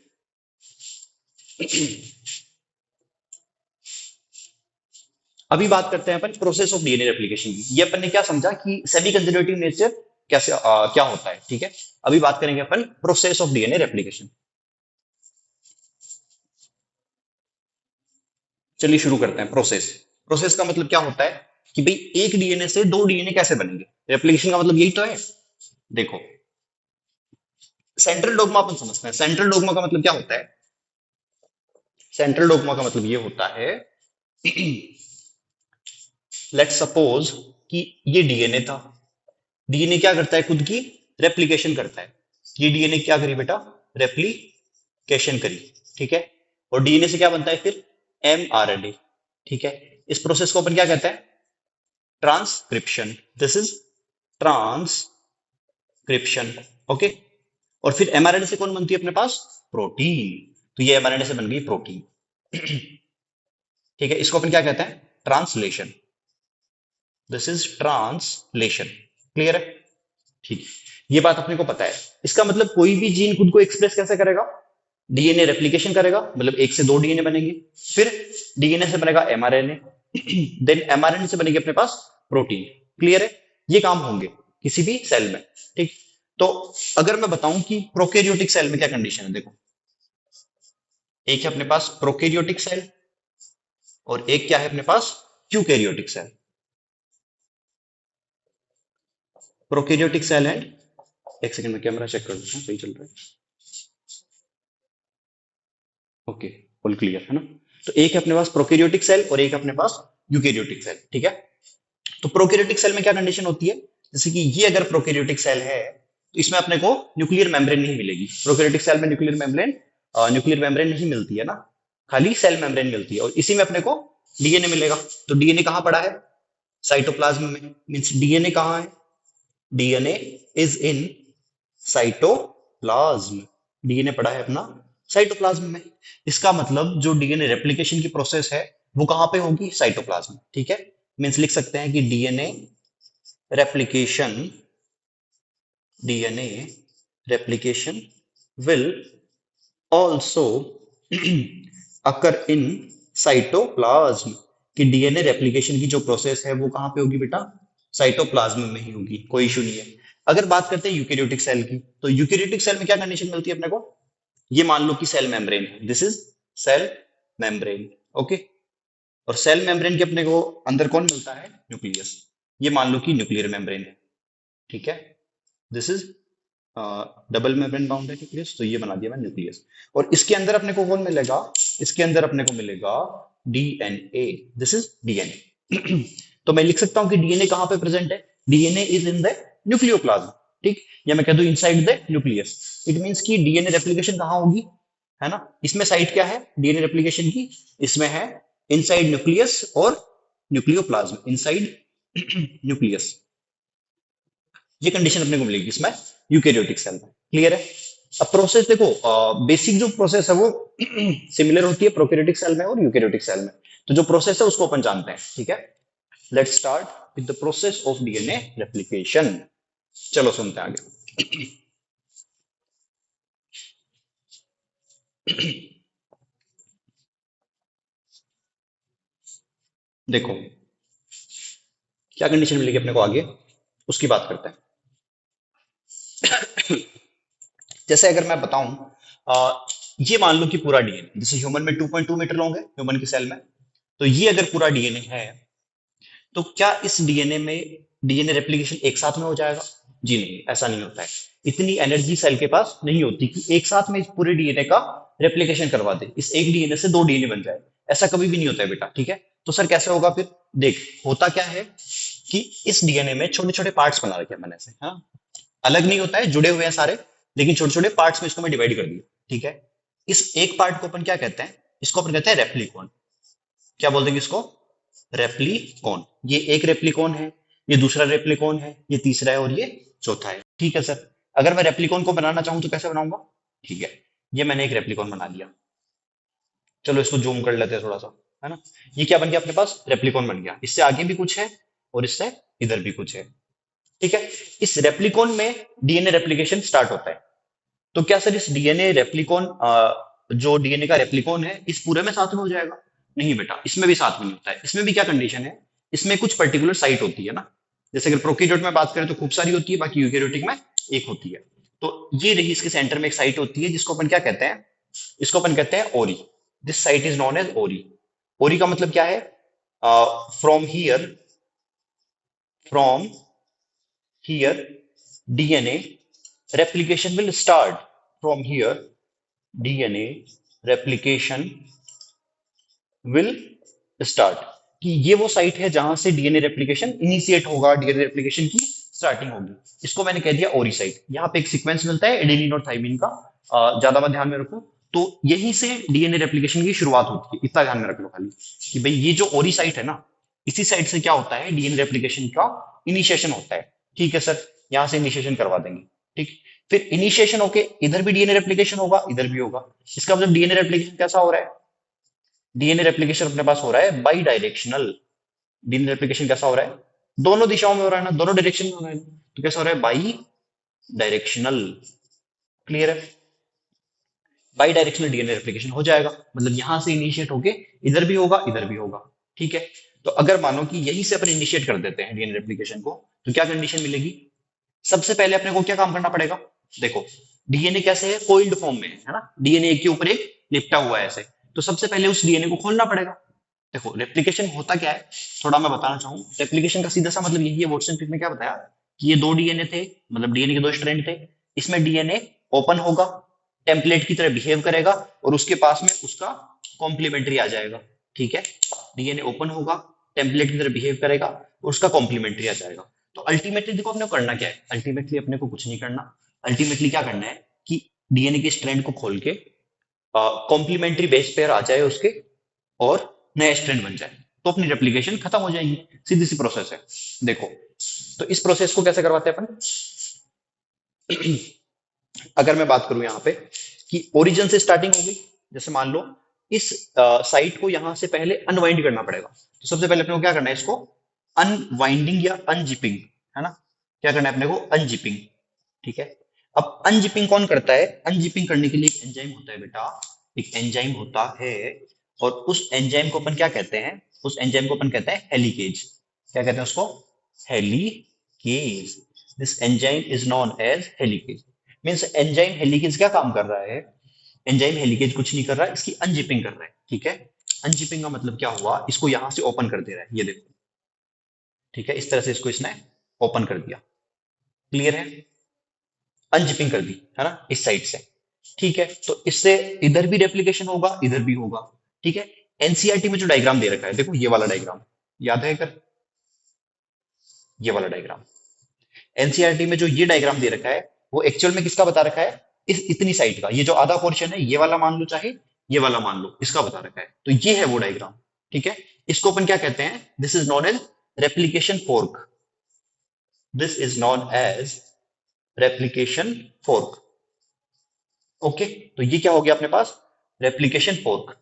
Speaker 1: अभी बात करते हैं अपन प्रोसेस ऑफ डीएनए रेप्लिकेशन की। ये अपन ने क्या समझा कि सेमी कंजर्वेटिव नेचर कैसे क्या होता है। ठीक है। अभी बात करेंगे अपन प्रोसेस ऑफ डीएनए रेप्लिकेशन। चलिए शुरू करते हैं। प्रोसेस, प्रोसेस का मतलब क्या होता है कि भाई एक डीएनए से दो डीएनए कैसे बनेंगे। रेप्लिकेशन का मतलब यही तो है। देखो, सेंट्रल डोग्मा अपन समझते हैं। सेंट्रल डोग्मा का मतलब क्या होता है? सेंट्रल डोग्मा का मतलब ये होता है, लेट्स सपोज कि ये डीएनए था। डीएनए क्या करता है? खुद की रेप्लिकेशन करता है। ये डीएनए क्या करी बेटा? रेप्लिकेशन करी। ठीक है। और डीएनए से क्या बनता है फिर? एमआरएनए। ठीक है। इस प्रोसेस को अपन क्या कहते हैं? Transcription. This is transcription. Okay. और फिर एमआरएनए से कौन बनती है अपने पास? प्रोटीन। तो ये एमआरएनए से बन गई प्रोटीन। ठीक है। इसको अपन क्या कहते हैं? Translation. This is translation. Clear है? ठीक है। ये बात अपने को पता है। इसका मतलब कोई भी जीन खुद को एक्सप्रेस कैसे करेगा? डीएनए रेप्लिकेशन करेगा, मतलब एक से दो डीएनए बनेंगे। फिर डीएनए से बनेगा एमआरएनए, देन एमआरएनए से बनेगी अपने पास प्रोटीन। क्लियर है? ये काम होंगे किसी भी सेल में। ठीक। तो अगर मैं बताऊं कि प्रोकैरियोटिक सेल में क्या कंडीशन है, देखो, एक है अपने पास प्रोकैरियोटिक सेल और एक क्या है अपने पास? Eukaryotic cell. प्रोकैरियोटिक सेल है, एक सेकंड में कैमरा चेक कर लेता हूं, सही चल रहा है। ओके, फुल क्लियर है ना? तो एक है अपने पास प्रोकैरियोटिक सेल और एक है अपने पास यूकैरियोटिक सेल। ठीक है। तो प्रोकैरियोटिक सेल में क्या कंडीशन होती है? जैसे कि ये अगर प्रोकैरियोटिक सेल है तो इसमें अपने को न्यूक्लियर मेम्ब्रेन नहीं मिलेगी। प्रोकैरियोटिक सेल में न्यूक्लियर मेम्ब्रेन नहीं मिलती है ना, खाली सेल मेम्ब्रेन मिलती है। और इसी में अपने को डीएनए मिलेगा। तो डीएनए कहाँ पड़ा है? साइटोप्लाज्म में। मींस डीएनए कहाँ है? DNA is in cytoplasm. DNA पड़ा है अपना साइटोप्लाज्म में। इसका मतलब जो डीएनए रेप्लिकेशन की प्रोसेस है वो कहां पे होगी? साइटोप्लाज्म। ठीक है। मींस लिख सकते हैं कि replication DNA replication will also occur in cytoplasm. कि डीएनए रेप्लिकेशन की जो प्रोसेस है वो कहां पे होगी बेटा? साइटोप्लाज्म में ही होगी। कोई इशू नहीं है। अगर बात करते हैं यूकैरियोटिक सेल की, तो यूकैरियोटिक सेल में क्या कंडीशन मिलती है अपने को? ये मान लो कि सेल मेम्ब्रेन है। This is cell membrane. Okay. और सेल मेम्ब्रेन के अपने को अंदर कौन मिलता है? न्यूक्लियस। ये मान लो कि न्यूक्लियर मेम्ब्रेन है। ठीक है। This is double membrane bound है न्यूक्लियस, तो ये बना दिया मैंने न्यूक्लियस। और इसके अंदर अपने को कौन मिलेगा? इसके अंदर अपने को मिलेगा डीएनए। This is DNA. तो मैं लिख सकता हूं कि डीएनए कहां पे प्रेजेंट है? DNA is in the nucleoplasm. ठीक। या मैं कह दूं inside the nucleus. It means कि डीएनए रेप्लिकेशन कहां होगी? है ना? इसमें साइट क्या है डीएनए रेप्लिकेशन की? इसमें है इनसाइड न्यूक्लियस और न्यूक्लियोप्लाज्म। Inside nucleus. ये कंडीशन अपने को मिलेगी इसमें यूकैरियोटिक सेल में। क्लियर है? अब प्रोसेस देखो, बेसिक जो प्रोसेस है वो सिमिलर होती है प्रोकैरियोटिक सेल में और यूकैरियोटिक सेल में। तो जो प्रोसेस है उसको अपन जानते हैं। ठीक है। Let's start with the process of DNA replication. चलो सुनते हैं आगे। देखो, क्या कंडीशन मिलेगी अपने को आगे, उसकी बात करते हैं। जैसे अगर मैं बताऊं, ये मान लो कि पूरा डीएनए, जैसे ह्यूमन में 2.2 मीटर लॉन्ग है ह्यूमन की सेल में, तो ये अगर पूरा डीएनए है तो क्या इस डीएनए में डीएनए रेप्लिकेशन एक साथ में हो जाएगा? जी नहीं, ऐसा नहीं होता है। इतनी एनर्जी सेल के पास नहीं होती कि एक साथ में इस पूरे डीएनए का रेप्लिकेशन करवा दे, इस एक डीएनए से दो डीएनए बन जाए। ऐसा कभी भी नहीं होता है बेटा। ठीक है। तो सर कैसे होगा फिर? देख, होता क्या है कि इस डीएनए में छोटे छोटे पार्ट्स बना रखे हैं मैंने से। हाँ, अलग नहीं होता है, जुड़े हुए हैं सारे, लेकिन छोटे छोटे पार्ट्स में इसको मैं डिवाइड कर दिया। ठीक है। इस एक पार्ट को अपन क्या कहते हैं? इसको अपन कहते हैं रेप्लिकॉन। क्या बोल देंगे इसको? रेप्लिकॉन। ये एक रेप्लिकॉन है, ये दूसरा रेप्लिकॉन है, ये तीसरा है और ये चौथा है। ठीक है सर। अगर मैं रेप्लिकॉन को बनाना चाहूं तो कैसे बनाऊंगा? ठीक है। ये मैंने एक रेप्लिकॉन बना लिया। चलो इसको जूम कर लेते हैं थोड़ा सा, है ना। ये क्या बन गया अपने पास, रेप्लिकॉन बन गया। इससे आगे भी कुछ है और इससे इधर भी कुछ है, ठीक है। इस रेप्लिकॉन में डीएनए रेप्लिकेशन स्टार्ट होता है। तो क्या सर इस डीएनए रेप्लिकॉन, जो डीएनए का रेप्लिकॉन है, इस पूरे में साथ में हो जाएगा? नहीं बेटा, इसमें भी साथ में नहीं होता है। इसमें भी क्या कंडीशन है, इसमें कुछ पर्टिकुलर साइट होती है ना। जैसे अगर प्रोकैरियोट में बात करें तो खूब सारी होती है, बाकी यूकेरियोटिक में एक होती है। तो ये रही, इसके सेंटर में एक साइट होती है जिसको अपन क्या कहते हैं, इसको अपन कहते हैं ori. This site is known as ori. Ori का मतलब क्या है, from here, from here DNA replication will start from here. DNA replication will start, कि ये वो साइट है जहां से डीएनए रेप्लिकेशन इनिशिएट होगा, डीएनए रेप्लिकेशन की स्टार्टिंग होगी। इसको मैंने कह दिया ओरी साइट। यहाँ पे एक सीक्वेंस मिलता है एडेनिन और थाइमिन का, ज्यादा मत ध्यान में रखो। तो यहीं से डीएनए रेप्लिकेशन की शुरुआत होती है, इतना ध्यान में रख लो खाली, कि भाई ये जो ओरी साइट है ना, इसी साइट से क्या होता है, डीएनए रेप्लिकेशन का इनिशिएशन होता है। ठीक है सर, यहाँ से इनिशिएशन करवा देंगे। ठीक, फिर इनिशिएशन होके इधर भी डीएनए रेप्लिकेशन होगा, इधर भी होगा। इसका मतलब डीएनए रेप्लिकेशन कैसा हो रहा है, डीएनए रेप्लिकेशन अपने पास हो रहा है बाई डायरेक्शनल। डीएनए रेप्लिकेशन कैसा हो रहा है, दोनों दिशाओं में हो रहा है ना, दोनों डायरेक्शन में हो रहा है। तो कैसा हो रहा है, बाई डायरेक्शनल। क्लियर है, बाई डायरेक्शनल डीएनए रेप्लिकेशन हो जाएगा, मतलब यहां से इनिशिएट होके इधर भी होगा, इधर भी होगा। ठीक है, तो अगर मानो कि यहीं से अपन इनिशिएट कर देते हैं डीएनए रेप्लिकेशन को, तो क्या कंडीशन मिलेगी। सबसे पहले अपने को क्या काम करना पड़ेगा, देखो डीएनए कैसे है, कोइल्ड फॉर्म में है ना, डीएनए एक के ऊपर एक लिपटा हुआ है ऐसे। तो सबसे पहले उस डीएनए को खोलना पड़ेगा। देखो रेप्लिकेशन होता क्या है, थोड़ा मैं बताना चाहूँ। रेप्लिकेशन का सीधा सा मतलब यही है, वॉटसन क्रिक ने क्या बताया, कि ये दो डीएनए थे, मतलब डीएनए के दो स्ट्रैंड थे। इसमें डीएनए ओपन होगा, टेम्पलेट की तरह बिहेव करेगा, और उसके पास में उसका कॉम्प्लीमेंट्री आ जाएगा। ठीक है, डीएनए ओपन होगा, टेम्पलेट की तरह बिहेव करेगा, और उसका कॉम्प्लीमेंट्री आ जाएगा। तो अल्टीमेटली देखो अपने को करना क्या है, अल्टीमेटली अपने को कुछ नहीं करना। अल्टीमेटली क्या करना है कि डीएनए के स्ट्रैंड को खोल के कॉम्प्लीमेंट्री बेस पेयर आ जाए उसके, और नया स्ट्रैंड बन जाए, तो अपनी रेप्लिकेशन खत्म हो जाएगी। सीधी सी प्रोसेस है। देखो, तो इस प्रोसेस को कैसे करवाते हैं अपन। अगर मैं बात करूं यहाँ पे कि ओरिजिन से स्टार्टिंग होगी, जैसे मान लो इस साइट को यहां से पहले अनवाइंड करना पड़ेगा। तो सबसे पहले अपने को क्या करना है, इसको अनवाइंडिंग या अनजिपिंग, है ना। क्या करना है अपने को, अनजिपिंग। ठीक है, अब अनजिपिंग कौन करता है, अनजिपिंग करने के लिए एक एंजाइम होता है बेटा, एक एंजाइम होता है। और उस एंजाइम को अपन क्या कहते हैं, उस एंजाइम को अपन कहते हैं हेलिकेज। क्या कहते हैं उसको, helicase. This enzyme is known as helicase. Means enzyme helicase क्या काम कर रहा है, एंजाइम हेलिकेज कुछ नहीं कर रहा है, इसकी अनजिपिंग कर रहा है। ठीक है, अनजिपिंग का मतलब क्या हुआ, इसको यहां से ओपन कर दे रहा है, ये देखो। ठीक है, इस तरह से इसको इसने ओपन कर दिया। क्लियर है, अनजिपिंग कर दी, है ना, इस साइड से। ठीक है, तो इससे इधर भी रेप्लिकेशन होगा, इधर भी होगा। ठीक है, एनसीईआरटी में जो डायग्राम दे रखा है, देखो ये वाला डायग्राम याद है कर, ये वाला डायग्राम एनसीईआरटी में जो ये डायग्राम दे रखा है, वो एक्चुअल में किसका बता रखा है, इस इतनी साइड का, ये जो आधा पोर्शन है, ये वाला मान लो चाहे ये वाला मान लो, इसका बता रखा है। तो ये है वो डायग्राम। ठीक है, इसको अपन क्या कहते हैं, this is known as replication fork. This is known as replication fork. Okay, तो ये क्या हो गया अपने पास, रेप्लिकेशन फोर्क।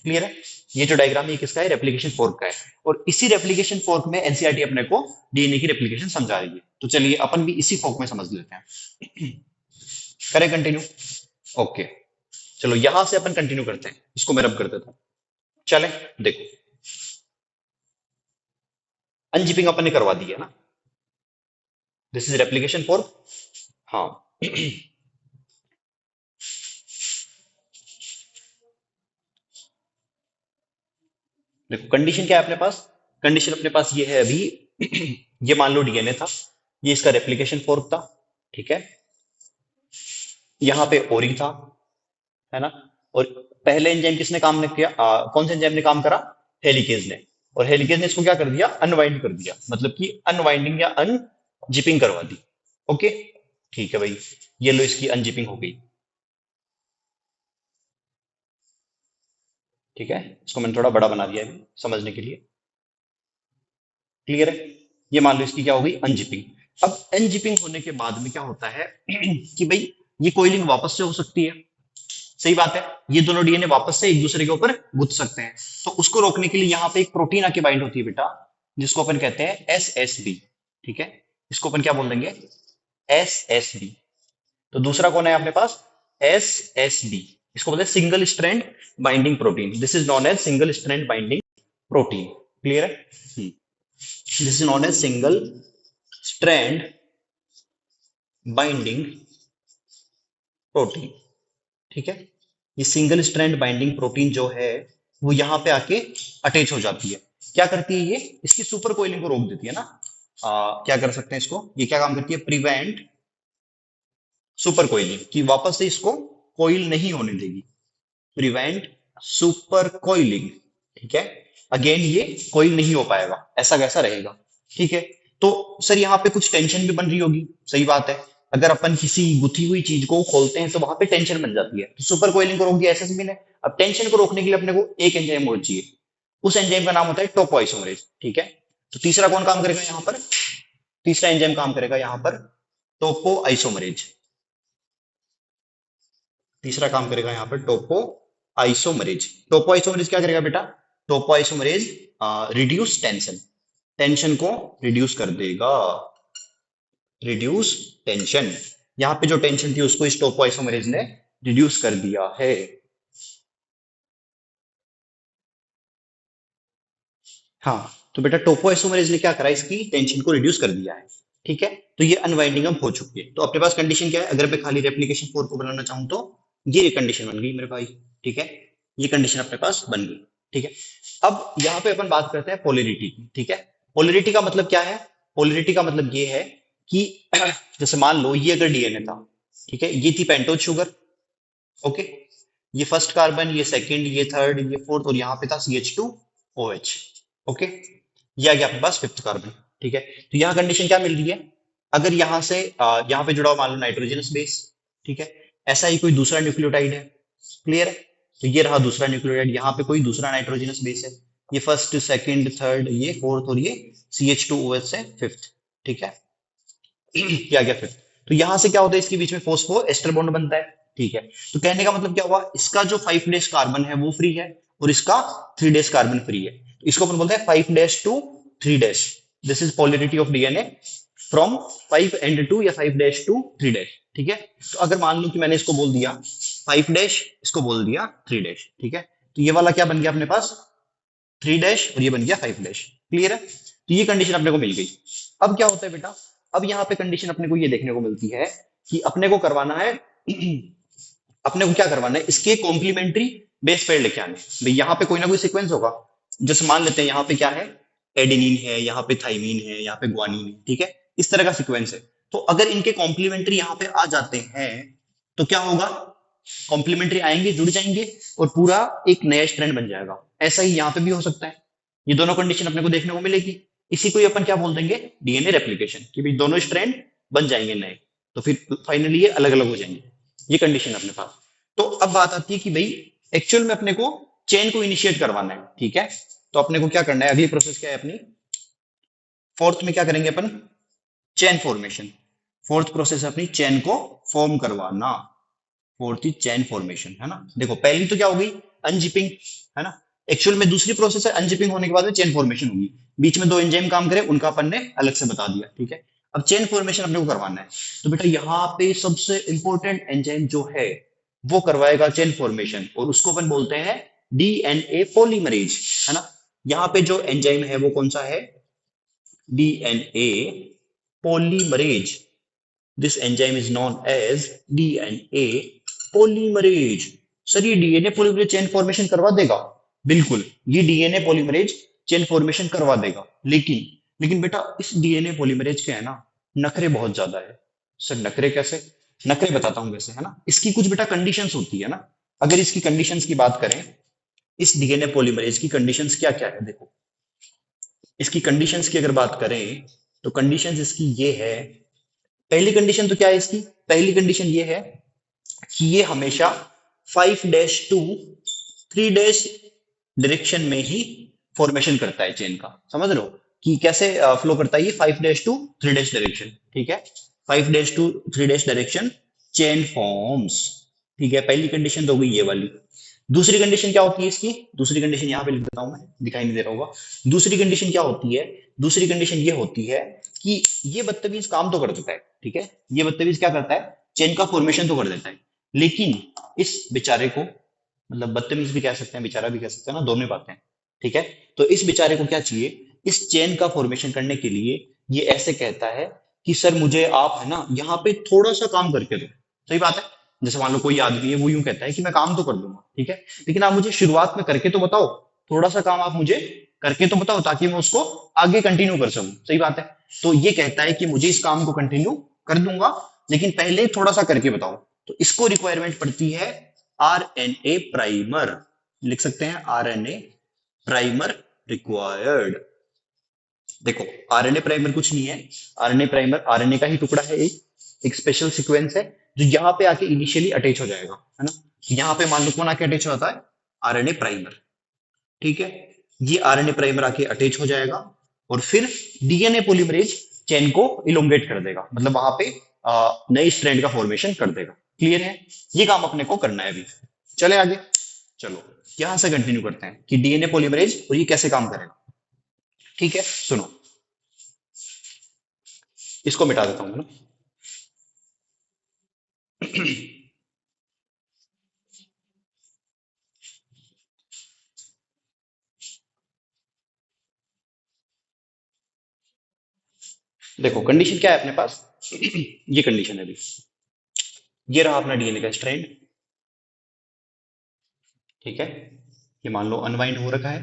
Speaker 1: क्लियर है, ये जो डायग्राम है ये किसका है, रेप्लिकेशन फोर्क का है। और इसी रेप्लिकेशन फोर्क में एनसीईआरटी अपने को डीएनए की रेप्लिकेशन समझा रही है। तो चलिए अपन भी इसी फोर्क में समझ लेते हैं। करें कंटिन्यू, ओके। चलो यहां से अपन कंटिन्यू करते हैं, इसको मैं रब कर देता हूं। चले, देखो अनजिपिंग अपन ने करवा दी है ना, दिस इज रेप्लिकेशन फोर्क। हाँ, देखो कंडीशन क्या है अपने पास, कंडीशन अपने पास ये है अभी। ये मान लो डीएनए था, ये इसका रेप्लिकेशन फोर्क था। ठीक है, यहाँ पे ओरी था, है ना। और पहले एंजाइम किसने काम ने किया, कौन से एंजाइम ने काम करा, हेलिकेज ने। और हेलिकेज ने इसको क्या कर दिया, अनवाइंड कर दिया, मतलब कि अनवाइंडिंग या अनजिपिंग करवा दी। ओके, ठीक है भाई, ये लो इसकी अनजिपिंग हो गई। ठीक है, इसको मैंने थोड़ा बड़ा बना दिया है समझने के लिए। क्लियर है, ये मान लो इसकी क्या हो गई, अनजिपिंग। अब अनजिपिंग होने के बाद में क्या होता है कि भाई ये कोइलिंग वापस से हो सकती है। सही बात है। ये दोनों डीएनए वापस से एक दूसरे के ऊपर गुथ सकते हैं। तो उसको रोकने के लिए यहाँ पे एक प्रोटीन आके बाइंड होती है बेटा, जिसको अपन कहते हैं SSB। ठीक है, इसको अपन क्या बोल देंगे, SSB। तो दूसरा कौन है अपने पास, SSB। इसको बोलते हैं single strand binding protein. This is known as single strand binding protein. Clear है? This is known as single strand binding protein. ठीक है, ये सिंगल स्ट्रैंड बाइंडिंग प्रोटीन जो है वो यहाँ पे आके अटैच हो जाती है। क्या करती है ये, इसकी सुपर कोइलिंग को रोक देती है ना। क्या कर सकते हैं इसको, ये क्या काम करती है, प्रिवेंट सुपर कोइलिंग, कि वापस से इसको कोइल नहीं होने देगी। Prevent super coiling. ठीक है, अगेन ये कोइल नहीं हो पाएगा, ऐसा कैसा रहेगा। ठीक है, तो सर यहाँ पे कुछ टेंशन भी बन रही होगी। सही बात है, अगर अपन किसी गुथी हुई चीज को खोलते हैं तो वहां पे टेंशन बन जाती है। तो सुपर कोइलिंग को रोक दिया एसएसबी ने। अब टेंशन को रोकने के लिए अपने को एक एंजाइम और चाहिए, उस एंजाइम का नाम होता है टोपोइसोमरेज। ठीक है, तो तीसरा कौन काम करेगा यहाँ पर, तीसरा एंजाइम काम करेगा यहाँ पर टोपो आइसोमरेज। तीसरा काम करेगा यहाँ पर टोपो आइसोमरेज। टोपो आइसोमरेज क्या करेगा बेटा, टोपो आइसोमरेज रिड्यूस टेंशन, टेंशन को रिड्यूस कर देगा। रिड्यूस टेंशन, यहाँ पे जो टेंशन थी उसको इस टोपो आइसोमरेज ने रिड्यूस कर दिया है। हाँ, तो बेटा टोपो आइसोमरेज ने क्या करा, इसकी टेंशन को रिड्यूस कर दिया है। ठीक है, तो ये अनवाइंडिंग अब हो चुकी है। तो अपने पास कंडीशन क्या है, अगर मैं खाली रेप्लिकेशन 4 को बनाना चाहूं तो ये कंडीशन बन गई मेरे भाई। ठीक है, ये कंडीशन अपने पास बन गई। ठीक है, अब यहाँ पे अपन बात करते हैं पोलरिटी की। ठीक है, पोलरिटी का मतलब क्या है, पोलरिटी का मतलब ये है कि जैसे मान लो ये अगर डीएनए था, ठीक है, ये थी पेंटोज शुगर। ओके, ये फर्स्ट कार्बन, ये सेकंड, ये थर्ड, ये फोर्थ, और यहाँ पे था CH2OH। ओके, ये आ गया अपने पास फिफ्थ कार्बन। ठीक है, तो यहाँ कंडीशन क्या मिल रही है, अगर यहाँ से यहाँ पे जुड़ा हुआ मान लो नाइट्रोजनस बेस। ठीक है, ऐसा ही कोई दूसरा न्यूक्लियोटाइड है। क्लियर है, तो ये रहा दूसरा न्यूक्लियोटाइड, यहाँ पे कोई दूसरा नाइट्रोजनस बेस है। ये फर्स्ट, सेकंड, थर्ड, ये फोर्थ, और ये CH2OH से फिफ्थ। ठीक है, क्या गया फिफ्थ। तो यहां से क्या होता है, इसके बीच में फोस्फो एस्टर बॉन्ड बनता है। ठीक है, तो कहने का मतलब क्या हुआ, इसका जो 5' कार्बन है वो फ्री है, और इसका 3' कार्बन फ्री है। तो इसको अपन बोलते हैं 5' to 3'। This is polarity of DNA from 5 and 2 या 5' to 3'। ठीक है, तो अगर मान लो कि मैंने इसको बोल दिया 5', इसको बोल दिया 3'। ठीक है, तो ये वाला क्या बन गया अपने पास, 3' और ये बन गया 5'। क्लियर है, तो ये कंडीशन अपने को मिल गई। अब क्या होता है बेटा, अब यहाँ पे कंडीशन अपने को ये देखने को मिलती है कि अपने को करवाना है अपने को क्या करवाना है, इसके कॉम्प्लीमेंट्री बेस पेयर लेके आने। भाई यहाँ पे कोई ना कोई सीक्वेंस होगा। जैसे मान लेते हैं यहाँ पे क्या है, एडेनिन है, यहाँ पे थाइमीन है, यहाँ पे ग्वानिन है। ठीक है, इस तरह का सीक्वेंस है। तो अगर इनके कॉम्प्लीमेंट्री यहाँ पे आ जाते हैं तो क्या होगा, कॉम्प्लीमेंट्री आएंगे, जुड़ जाएंगे, और पूरा एक नया स्ट्रैंड बन जाएगा। ऐसा ही यहाँ पे भी हो सकता है। ये दोनों कंडीशन अपने को देखने को मिलेगी। इसी को ही अपन क्या बोल देंगे, डीएनए रेप्लिकेशन, कि भाई दोनों स्ट्रैंड बन जाएंगे नए, तो फिर फाइनली ये अलग अलग हो जाएंगे। ये कंडीशन अपने पास। तो अब बात आती है कि भाई एक्चुअल में अपने को चेन को इनिशिएट करवाना है। ठीक है, तो अपने को क्या करना है, अगली प्रोसेस क्या है अपनी, फोर्थ में क्या करेंगे अपन, चेन फॉर्मेशन। फोर्थ प्रोसेस अपनी चेन को फॉर्म करवाना। फोर्थ ही चेन फॉर्मेशन है ना। देखो पहली तो क्या हो गई, अनजिपिंग, है ना। एक्चुअल में दूसरी प्रोसेस है, अनजिपिंग होने के बाद में चेन फॉर्मेशन होगी। बीच में दो एंजाइम काम करे, उनका अपन ने अलग से बता दिया। ठीक है, अब चेन फॉर्मेशन अपने को करवाना है। तो बेटा यहाँ पे सबसे इंपॉर्टेंट एंजाइम जो है वो करवाएगा चेन फॉर्मेशन, और उसको अपन बोलते हैं डीएनए पॉलीमरेज, है ना। यहाँ पे जो एंजाइम है वो कौन सा है, DNA polymerase. This enzyme is known as DNA polymerase. Sir ये डीएनए पॉलीमरेज चेन फॉर्मेशन करवा देगा, बिल्कुल ये डीएनए पॉलीमरेज चेन फॉर्मेशन करवा देगा। लेकिन लेकिन बेटा इस डीएनए पॉलीमरेज के है ना नखरे बहुत ज्यादा है। सर नखरे कैसे, नखरे बताता हूं वैसे, है ना। इसकी कुछ बेटा कंडीशंस होती है ना। अगर इसकी कंडीशंस की बात करें, इस डीएनए पॉलीमरेज की कंडीशंस क्या क्या है, देखो इसकी कंडीशंस की अगर बात करें तो कंडीशंस इसकी ये है। पहली कंडीशन तो क्या है इसकी, पहली कंडीशन ये है कि ये हमेशा 5' to 3' डायरेक्शन में ही फॉर्मेशन करता है चेन का। समझ लो कि कैसे फ्लो करता है ये, 5' to 3' डायरेक्शन। ठीक है, 5' to 3' डायरेक्शन चेन फॉर्म्स। ठीक है, पहली कंडीशन तो हो गई ये वाली। दूसरी कंडीशन क्या होती है इसकी? दूसरी कंडीशन यहाँ पे लिख देता हूं मैं, दिखाई नहीं दे रहा होगा। दूसरी कंडीशन क्या होती है? दूसरी कंडीशन ये होती है कि ये बदतमीज काम तो कर देता है, ठीक है, ये बदतमीज क्या करता है, चेन का फॉर्मेशन तो कर देता है, लेकिन इस बेचारे को, मतलब बदतमीज भी कह सकते हैं, बेचारा भी कह सकते हैं ना, दोनों बातें, ठीक है। तो इस बेचारे को क्या चाहिए, इस चेन का फॉर्मेशन करने के लिए ये ऐसे कहता है कि सर मुझे आप है ना यहाँ पे थोड़ा सा काम करके दो। सही बात है। जैसे मान लो कोई आदमी है, वो यूं कहता है कि मैं काम तो कर दूंगा, ठीक है, लेकिन आप मुझे शुरुआत में करके तो बताओ, थोड़ा सा काम आप मुझे करके तो बताओ, ताकि मैं उसको आगे कंटिन्यू कर सकूं। सही बात है। तो ये कहता है कि मुझे इस काम को कंटिन्यू कर दूंगा, लेकिन पहले थोड़ा सा करके बताओ। तो इसको रिक्वायरमेंट पड़ती है आरएनए प्राइमर। लिख सकते हैं आरएनए प्राइमर रिक्वायर्ड। देखो, आरएनए प्राइमर कुछ नहीं है। आरएनए प्राइमर आरएनए का ही टुकड़ा है, एक स्पेशल सीक्वेंस है जो यहाँ पे आके इनिशियली अटैच हो जाएगा, है ना। यहाँ पे मान लो कौन आके अटैच होता है, आरएनए प्राइमर, ठीक है। ये आरएनए प्राइमर आके अटैच हो जाएगा और फिर डीएनए पॉलीमरेज चेन को इलोंगेट कर देगा, मतलब वहां पे नई स्ट्रैंड का फॉर्मेशन कर देगा। क्लियर है। ये काम अपने को करना है अभी। चले आगे। चलो यहां से कंटिन्यू करते हैं कि डीएनए पॉलीमरेज और ये कैसे काम करेगा। ठीक है, सुनो, इसको मिटा देता हूं ना। देखो कंडीशन क्या है अपने पास। ये कंडीशन है अभी। ये रहा अपना डीएनए का स्ट्रैंड, ठीक है। ये मान लो अनवाइंड हो रखा है।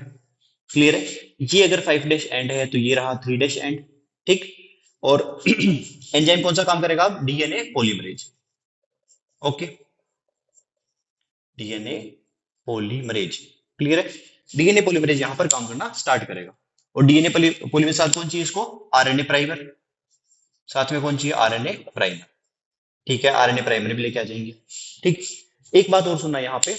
Speaker 1: क्लियर है। ये अगर 5' एंड है तो ये रहा 3' एंड, ठीक। और एंजाइम कौन सा काम करेगा, DNA polymerase. Okay, DNA polymerase. Clear है। डीएनए पॉलीमरेज यहां पर काम करना स्टार्ट करेगा। और डीएनए पॉलीमरेज साथ कौन चाहिए इसको, आरएनए प्राइमर। साथ में कौन चाहिए, आरएनए प्राइमर। ठीक है, आरएनए प्राइमर भी लेके आ जाएंगे। ठीक। एक बात और सुनना यहाँ पे,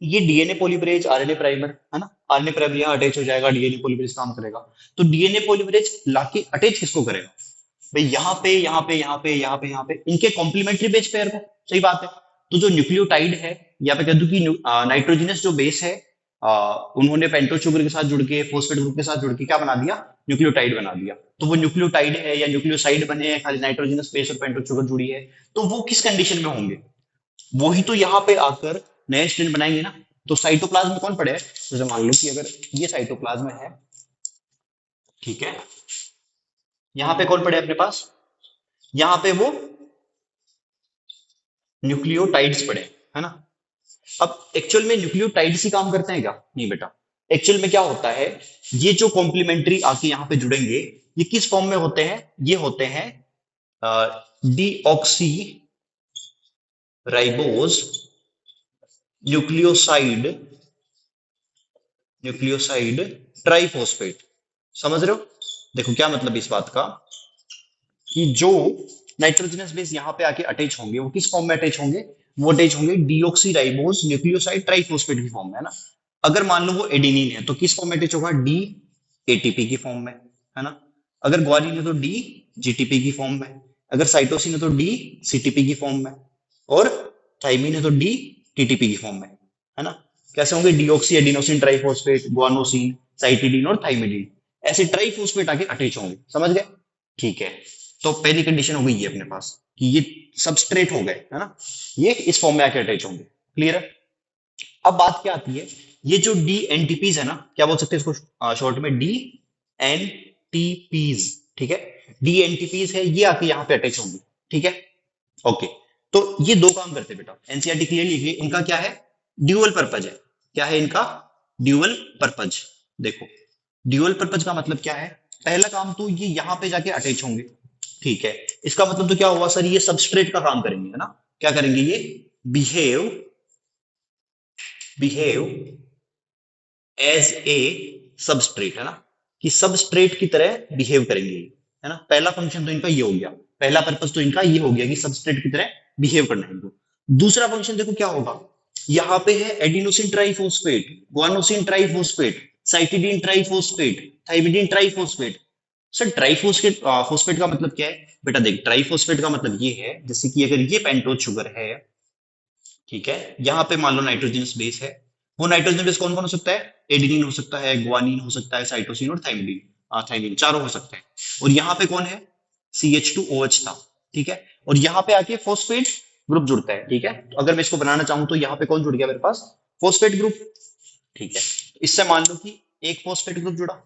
Speaker 1: ये डीएनए पॉलीमरेज आरएनए प्राइमर है ना, आरएनए प्राइमर यहाँ अटैच हो जाएगा, डीएनए पॉलीमरेज काम करेगा। तो डीएनए पॉलीमरेज लाके अटैच किसको करेगा भाई, यहाँ पे यहाँ पे यहाँ पे यहाँ पे यहाँ पे इनके कॉम्प्लीमेंट्री बेस पेयर को। सही बात है। तो जो न्यूक्लियोटाइड है, या पे कह दूं कि नाइट्रोजनस जो बेस है, उन्होंने पेंटोज शुगर के साथ जुड़ के, फॉस्फेट ग्रुप के साथ जुड़ के क्या बना दिया, न्यूक्लियोटाइड बना दिया। तो वो न्यूक्लियोटाइड है या न्यूक्लियोसाइड बने हैं, खाली नाइट्रोजनस बेस और पेंटोज शुगर जुड़ी है, तो वो किस कंडीशन में होंगे, वही तो यहाँ पे आकर नए स्ट्रेन बनाएंगे ना। तो साइटोप्लाज्म में कौन पड़े है, जैसे मान लो कि अगर ये साइटोप्लाज्म है, ठीक है, यहाँ पे कौन पड़े अपने पास, यहाँ पे वो न्यूक्लियोटाइड्स पड़े, है ना। अब एक्चुअल में न्यूक्लियोटाइड्स ही काम करते हैं क्या, नहीं बेटा। एक्चुअल में क्या होता है, ये जो कॉम्प्लीमेंट्री आके यहाँ पे जुड़ेंगे, ये किस फॉर्म में होते हैं, ये होते हैं deoxy ribose nucleoside, nucleoside triphosphate. समझ रहे हो। देखो क्या मतलब इस बात का, कि जो नाइट्रोजनस बेस यहाँ पे आके अटैच होंगे, वो किस फॉर्म में अटैच होंगे, वो अटैच होंगे डीऑक्सी राइबोज न्यूक्लियोसाइड ट्राइफॉस्फेट की फॉर्म में, है ना। अगर मान लो वो एडिनिन है तो किस फॉर्म में अटैच होगा, डी एटीपी की फॉर्म में, है ना। अगर ग्वानिन है तो डी जीटीपी की फॉर्म में, अगर साइटोसिन है तो डी सीटीपी की फॉर्म में, और थाइमिन है तो डी टीटीपी की फॉर्म में, है ना। कैसे होंगे, deoxy adenosine triphosphate, guanosine, cytidine और थाइमिडीन, ऐसे ट्राइफॉस्फेट आके अटैच होंगे। समझ गए। ठीक है। तो पहली कंडीशन हो गई है अपने पास कि ये सबस्ट्रेट हो गए, है ना, ये इस फॉर्म में आके अटैच होंगे। क्लियर है। अब बात क्या आती है, ये जो डी एनटीपीज है ना, क्या बोल सकते हैं इसको शॉर्ट में, डी एनटीपीज, ठीक है। डी एनटीपीज है, ये आके यहाँ पे अटैच होंगे। ठीक है। ओके। तो ये दो काम करते हैं बेटा, एनसीईआरटी क्लियर लिखिए, इनका क्या है, ड्यूअल पर्पज है। क्या है इनका, ड्यूअल पर्पज। देखो, ड्यूअल पर्पज का मतलब क्या है, पहला काम तो ये यहाँ पे जाके अटैच होंगे, ठीक है। इसका मतलब तो क्या हुआ सर, ये सबस्ट्रेट का काम करेंगे, है ना। क्या करेंगे ये, behave behave as a substrate, है ना, कि सबस्ट्रेट की तरह बिहेव करेंगे ये, है ना। पहला फंक्शन तो इनका ये हो गया, पहला पर्पस तो इनका ये हो गया कि सबस्ट्रेट की तरह बिहेव करना है इनको। दूसरा फंक्शन देखो क्या होगा, यहाँ पे है adenosine triphosphate, guanosine triphosphate, cytidine triphosphate, thymidine triphosphate. Sir triphosphate phosphate का मतलब क्या है बेटा, देख ट्राइफॉस्फेट का मतलब ये है, जैसे कि अगर ये पेंटोज शुगर है, ठीक है। यहाँ पे मान लो नाइट्रोजनस बेस है, वो नाइट्रोजन बेस कौन कौन हो सकता है? एडिनिन हो सकता है, ग्वानिन हो सकता है, साइटोसिन और थाइमिन, थाइमिन चारों हो सकते हैं। और यहाँ पे कौन है? CH2OH था। ठीक है। और यहाँ पे आके फॉस्फेट ग्रुप जुड़ता है। ठीक है। तो अगर मैं इसको बनाना चाहूं तो यहाँ पे कौन जुड़ गया मेरे पास? Phosphate group. ठीक है। इससे मान लो कि एक फॉस्फेट ग्रुप जुड़ा,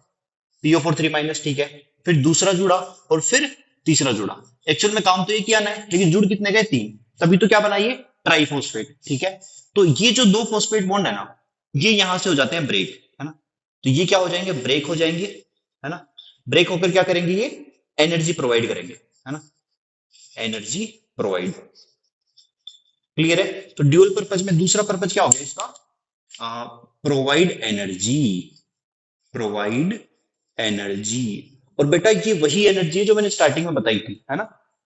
Speaker 1: PO4 3 ठीक है। फिर दूसरा जुड़ा और फिर तीसरा जुड़ा। एक्चुअल में काम तो एक ही आना है, लेकिन जुड़ कितने गए? 3। तभी तो क्या बनाइए? ट्राइफॉस्फेट। ठीक है। तो ये जो दो फॉस्फेट बॉन्ड है ना, ये यहां से हो जाते हैं ब्रेक, है ना। तो ये क्या हो जाएंगे? ब्रेक हो जाएंगे, है ना। ब्रेक होकर क्या करेंगे? ये एनर्जी प्रोवाइड करेंगे, है ना। Energy provide. क्लियर है। तो ड्यूअल पर्पज में दूसरा पर्पज क्या हो गया इसका? Provide energy. Provide energy. और बेटा ये वही एनर्जी है जो मैंने स्टार्टिंग में बताई थी, है ना।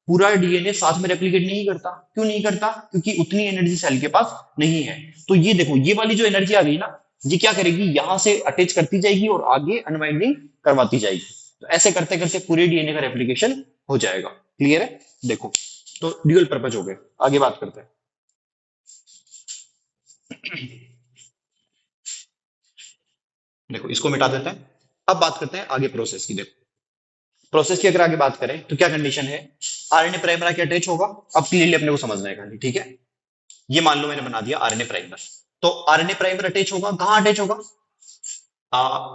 Speaker 1: पूरा डीएनए साथ में रेप्लिकेट नहीं करता। क्यों नहीं करता? क्योंकि उतनी एनर्जी सेल के पास नहीं है। तो ये देखो, ये वाली जो एनर्जी आ गई ना, ये क्या करेगी? यहां से अटैच करती जाएगी और आगे अनवाइंडिंग करवाती जाएगी। तो ऐसे करते करते पूरे डीएनए का रेप्लिकेशन हो जाएगा। क्लियर है। देखो, तो ड्यूअल पर्पज हो गए। आगे बात करते हैं। देखो, इसको मिटा देते हैं। अब बात करते हैं आगे प्रोसेस की। देखो, प्रोसेस की अगर आगे बात करें तो क्या कंडीशन है? आरएनए प्राइमर आके अटैच होगा। अब क्लियरली अपने को समझना है खाली। ठीक है। ये मान लो मैंने बना दिया आरएनए प्राइमर। तो आरएनए प्राइमर अटैच होगा, कहां अटैच होगा?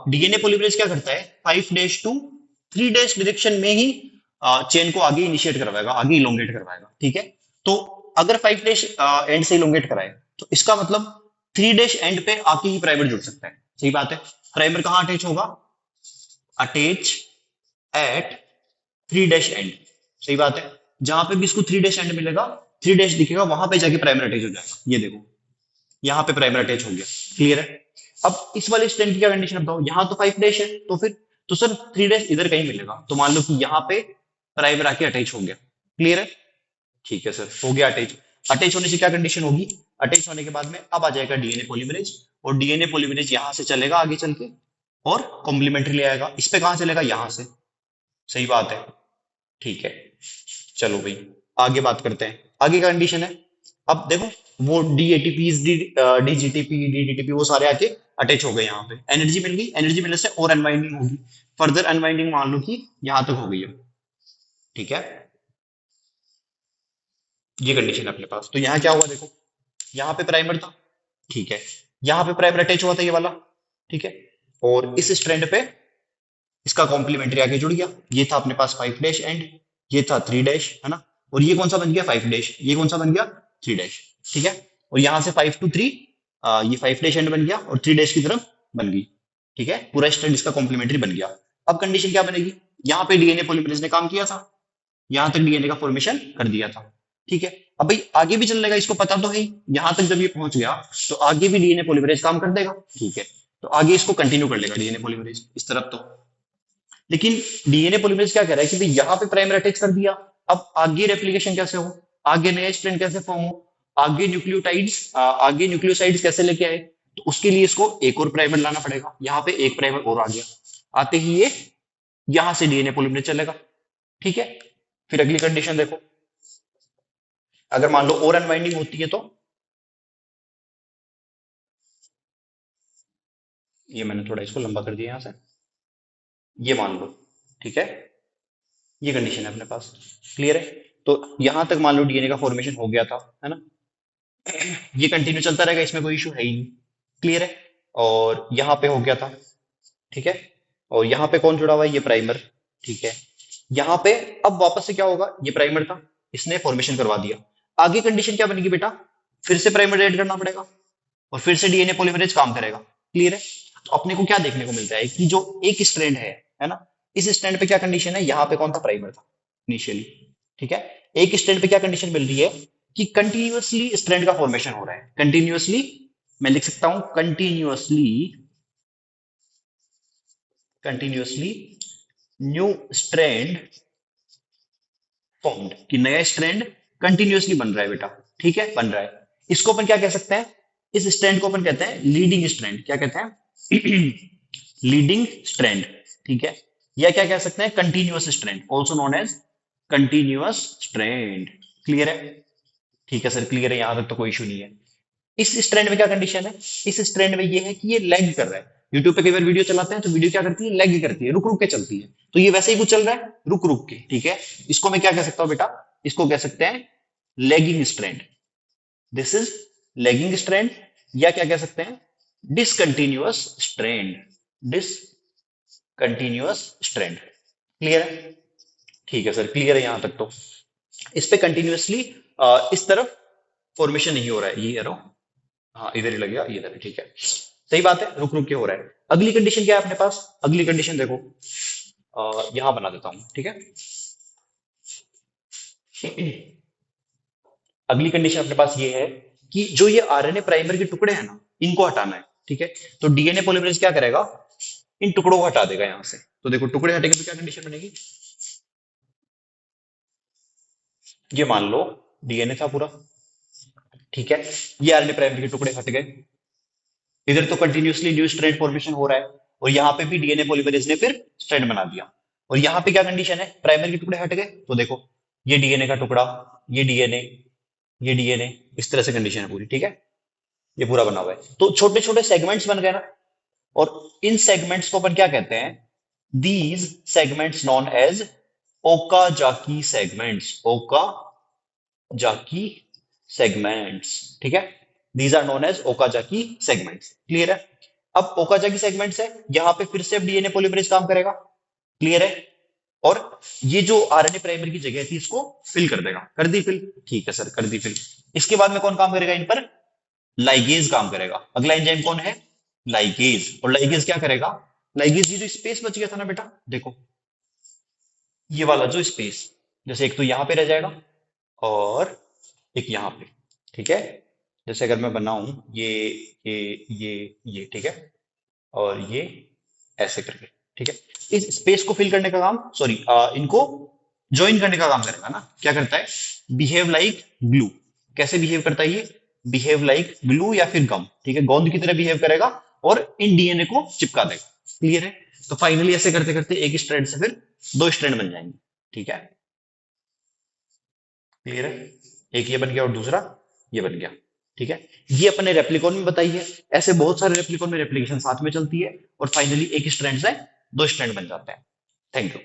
Speaker 1: डीएनए पॉलीमरेज क्या करता है? 5' टू 3' डायरेक्शन में ही चेन को आगे इनिशिएट करवाएगा, आगे इलोंगेट करवाएगा। ठीक है। तो अगर 5' एंड से इलोंगेट कराए तो इसका मतलब 3' एंड पे आके ही प्राइमर जुड़ सकता है। सही बात है। प्राइमर कहां अटैच होगा? Attach eight 3' and. सही बात है। जहां पे भी इसको 3' एंड मिलेगा, 3' दिखेगा, वहां पे जाके प्राइमर अटैच हो जाएगा। ये देखो, यहाँ पे प्राइमर अटैच हो गया। क्लियर है। अब इस वाले स्ट्रेंथ की क्या कंडीशन बताओ? यहाँ तो 5' है, तो फिर तो सर 3' इधर कहीं मिलेगा। तो मान लो कि यहाँ पे प्राइमर आके अटैच हो गया। क्लियर है। ठीक है सर, हो गया अटैच। अटैच होने से क्या कंडीशन होगी? अटैच होने के बाद में अब आ जाएगा डीएनए पॉलीमरेज, और डीएनए पॉलीमरेज यहां से चलेगा आगे चल के और कॉम्प्लीमेंट्री ले आएगा। इस पे कहां चलेगा? यहां से। सही बात है। ठीक है। चलो भाई, आगे बात करते हैं। आगे का कंडीशन है, अब देखो, वो डीएटीपी डीजीटीपी डीडीटीपी वो सारे आके अटैच हो गए। यहाँ पे एनर्जी मिल गई। एनर्जी मिलने से और अनवाइंडिंग होगी। फर्दर अनवाइंडिंग मान लो कि यहां तक हो गई है। ठीक है। ये कंडीशन है अपने पास। तो यहाँ क्या हुआ? देखो, यहाँ पे प्राइमर था। ठीक है। यहाँ पे प्राइमर अटैच हुआ था, ये वाला। ठीक है। और इस स्ट्रैंड पे इसका कॉम्प्लीमेंट्री आगे जुड़ गया। ये था अपने पास 5' एंड, ये था 3' है ना। और ये कौन सा बन गया? 5'। ये कौन सा बन गया? 3'। ठीक है। और यहां से 5 to 3, ये 5' एंड बन गया और 3' की तरफ बन गई। ठीक है। पूरा स्ट्रैंड इसका कॉम्प्लीमेंट्री बन गया। अब कंडीशन क्या बनेगी? यहाँ पे डीएनए पॉलीमरेज ने काम किया था, यहां तक डीएनए का फॉर्मेशन कर दिया था। ठीक है। अब भाई आगे भी चलने का इसको पता तो है, यहां तक जब ये पहुंच गया तो आगे भी डीएनए पॉलीमरेज काम कर देगा। ठीक है। तो आगे इसको कंटिन्यू कर लेगा डीएनए पॉलीमरेज इस तरफ। तो लेकिन डीएनए पॉलीमरेज क्या कह रहा है कि भाई यहाँ पे प्राइमर अटैच कर दिया, अब आगे रेप्लिकेशन कैसे हो, आगे नया स्ट्रैंड कैसे फॉर्म हो, आगे न्यूक्लियोटाइड्स, आगे न्यूक्लियोसाइड्स कैसे लेके आए? तो उसके लिए इसको एक और प्राइमर लाना पड़ेगा। यहाँ पे एक प्राइमर और आ गया। आते ही ये यहां से डीएनए पॉलीमरेज चलेगा। ठीक है। फिर अगली कंडीशन देखो, अगर मान लो और अनवाइंडिंग होती है तो ये मैंने थोड़ा इसको लंबा कर दिया यहां से, ये मान लो। ठीक है। ये कंडीशन है अपने पास। क्लियर है। तो यहां तक मान लो डीएनए का फॉर्मेशन हो गया था, है ना। ये कंटिन्यू चलता रहेगा, इसमें कोई इशू है ही नहीं। क्लियर है। और यहाँ पे हो गया था। ठीक है। और यहाँ पे कौन जुड़ा हुआ है? ये प्राइमर। ठीक है। यहाँ पे अब वापस से क्या होगा? ये प्राइमर था, इसने फॉर्मेशन करवा दिया। आगे कंडीशन क्या बनेगी बेटा? फिर से प्राइमर ऐड करना पड़ेगा और फिर से डीएनए पॉलीमरेज काम करेगा। क्लियर है। तो अपने को क्या देखने को मिलता है कि जो एक स्ट्रैंड है ना, इस स्ट्रैंड पे क्या कंडीशन है? यहाँ पे कौन था? प्राइमर था इनिशियली। ठीक है। एक स्ट्रैंड पे क्या कंडीशन मिल रही है कि कंटिन्यूअसली स्ट्रैंड का फॉर्मेशन हो रहा है। कंटिन्यूअसली, मैं लिख सकता हूं continuously, continuously new strand formed, कि नया स्ट्रैंड कंटिन्यूअसली बन रहा है बेटा। ठीक है, बन रहा है। इसको अपन क्या कह सकते हैं? इस स्ट्रैंड को अपन कहते हैं लीडिंग स्ट्रैंड। क्या कहते हैं? Leading strand. ठीक है। या क्या कह सकते हैं? Continuous strand, also known as continuous strand. Clear है। ठीक है सर, क्लियर है, यहां तक तो कोई इशू नहीं है। इस स्ट्रैंड में क्या कंडीशन है, इस स्ट्रैंड में ये है कि ये लैग कर रहा है। यूट्यूब पे कई बार वीडियो चलाते हैं तो वीडियो क्या करती है, लैग करती है, रुक रुक के चलती है। तो ये वैसे ही कुछ चल रहा है रुक रुक के, ठीक है। इसको मैं क्या कह सकता हूं बेटा, इसको कह सकते हैं lagging strand. This is lagging strand, या क्या कह सकते हैं, discontinuous strand, discontinuous strand. Clear है? ठीक है सर, क्लियर है यहां तक तो। इस पे कंटिन्यूअसली इस तरफ फॉर्मेशन नहीं हो रहा है, ये एरो, हाँ इधर ही लग गया, इधर, ठीक है, सही बात है, रुक रुक के हो रहा है। अगली कंडीशन क्या है अपने पास, अगली कंडीशन देखो, यहां बना देता हूं, ठीक है। अगली कंडीशन अपने पास ये है कि जो ये आरएनए प्राइमर के टुकड़े हैं ना, इनको हटाना है, ठीक है। तो डीएनए पॉलीमरेज क्या करेगा, इन टुकड़ों को हटा देगा यहां से। तो देखो टुकड़े हटेंगे तो क्या कंडीशन बनेगी, ये मान लो डीएनए था पूरा, ठीक है, ये आरएनए प्राइमर के टुकड़े हट गए, इधर तो कंटिन्यूअसली न्यू स्ट्रैंड फॉर्मेशन हो रहा है, और यहाँ पे भी डीएनए पॉलीमरेज ने फिर स्ट्रैंड बना दिया। और यहाँ पे क्या कंडीशन है, प्राइमर के टुकड़े हट गए, तो देखो ये डीएनए का टुकड़ा, ये डीएनए, ये डीएनए, इस तरह से कंडीशन है पूरी, ठीक है। ये पूरा बना हुआ है, तो छोटे छोटे सेगमेंट्स बन गए ना, और इन सेगमेंट्स को अपन क्या कहते हैं, these segments known as Okazaki segments, Okazaki segments, ठीक है। These are known as Okazaki segments. Clear है? अब ओकाजाकी सेगमेंट्स है, यहां पे फिर से अब डीएनए पॉलीमरेज काम करेगा। क्लियर है? और ये जो आरएनए प्राइमर की जगह थी इसको फिल कर देगा, कर दी फिल, ठीक है सर, कर दी फिल। इसके बाद में कौन काम करेगा इन पर, लाइगेज काम करेगा। अगला एंजाइम कौन है, लाइगेज। और लाइगेज क्या करेगा, लाइगेज, ये जो स्पेस बच गया था ना बेटा, देखो ये वाला जो स्पेस, जैसे एक तो यहां पे रह जाएगा और एक यहाँ पे, ठीक है। जैसे अगर मैं बनाऊं ये ये, ठीक है, और ये ऐसे करके, ठीक है। इस स्पेस को फिल करने का काम, सॉरी इनको ज्वाइन करने का काम करेगा ना, क्या करता है, बिहेव लाइक ग्लू। कैसे बिहेव करता है ये, बिहेव लाइक ग्लू या फिर गम, ठीक है, गोंद की तरह बिहेव करेगा और इन डीएनए को चिपका देगा। क्लियर है? तो फाइनली ऐसे करते करते एक स्ट्रैंड से फिर दो स्ट्रैंड बन जाएंगे, ठीक है। क्लियर है? एक ये बन गया और दूसरा ये बन गया, ठीक है। ये अपने रेप्लिकॉन में बताई है, ऐसे बहुत सारे रेप्लिकॉन में रेप्लिकेशन साथ में चलती है, और फाइनली एक स्ट्रैंड से दो स्ट्रैंड बन जाते हैं। Thank you.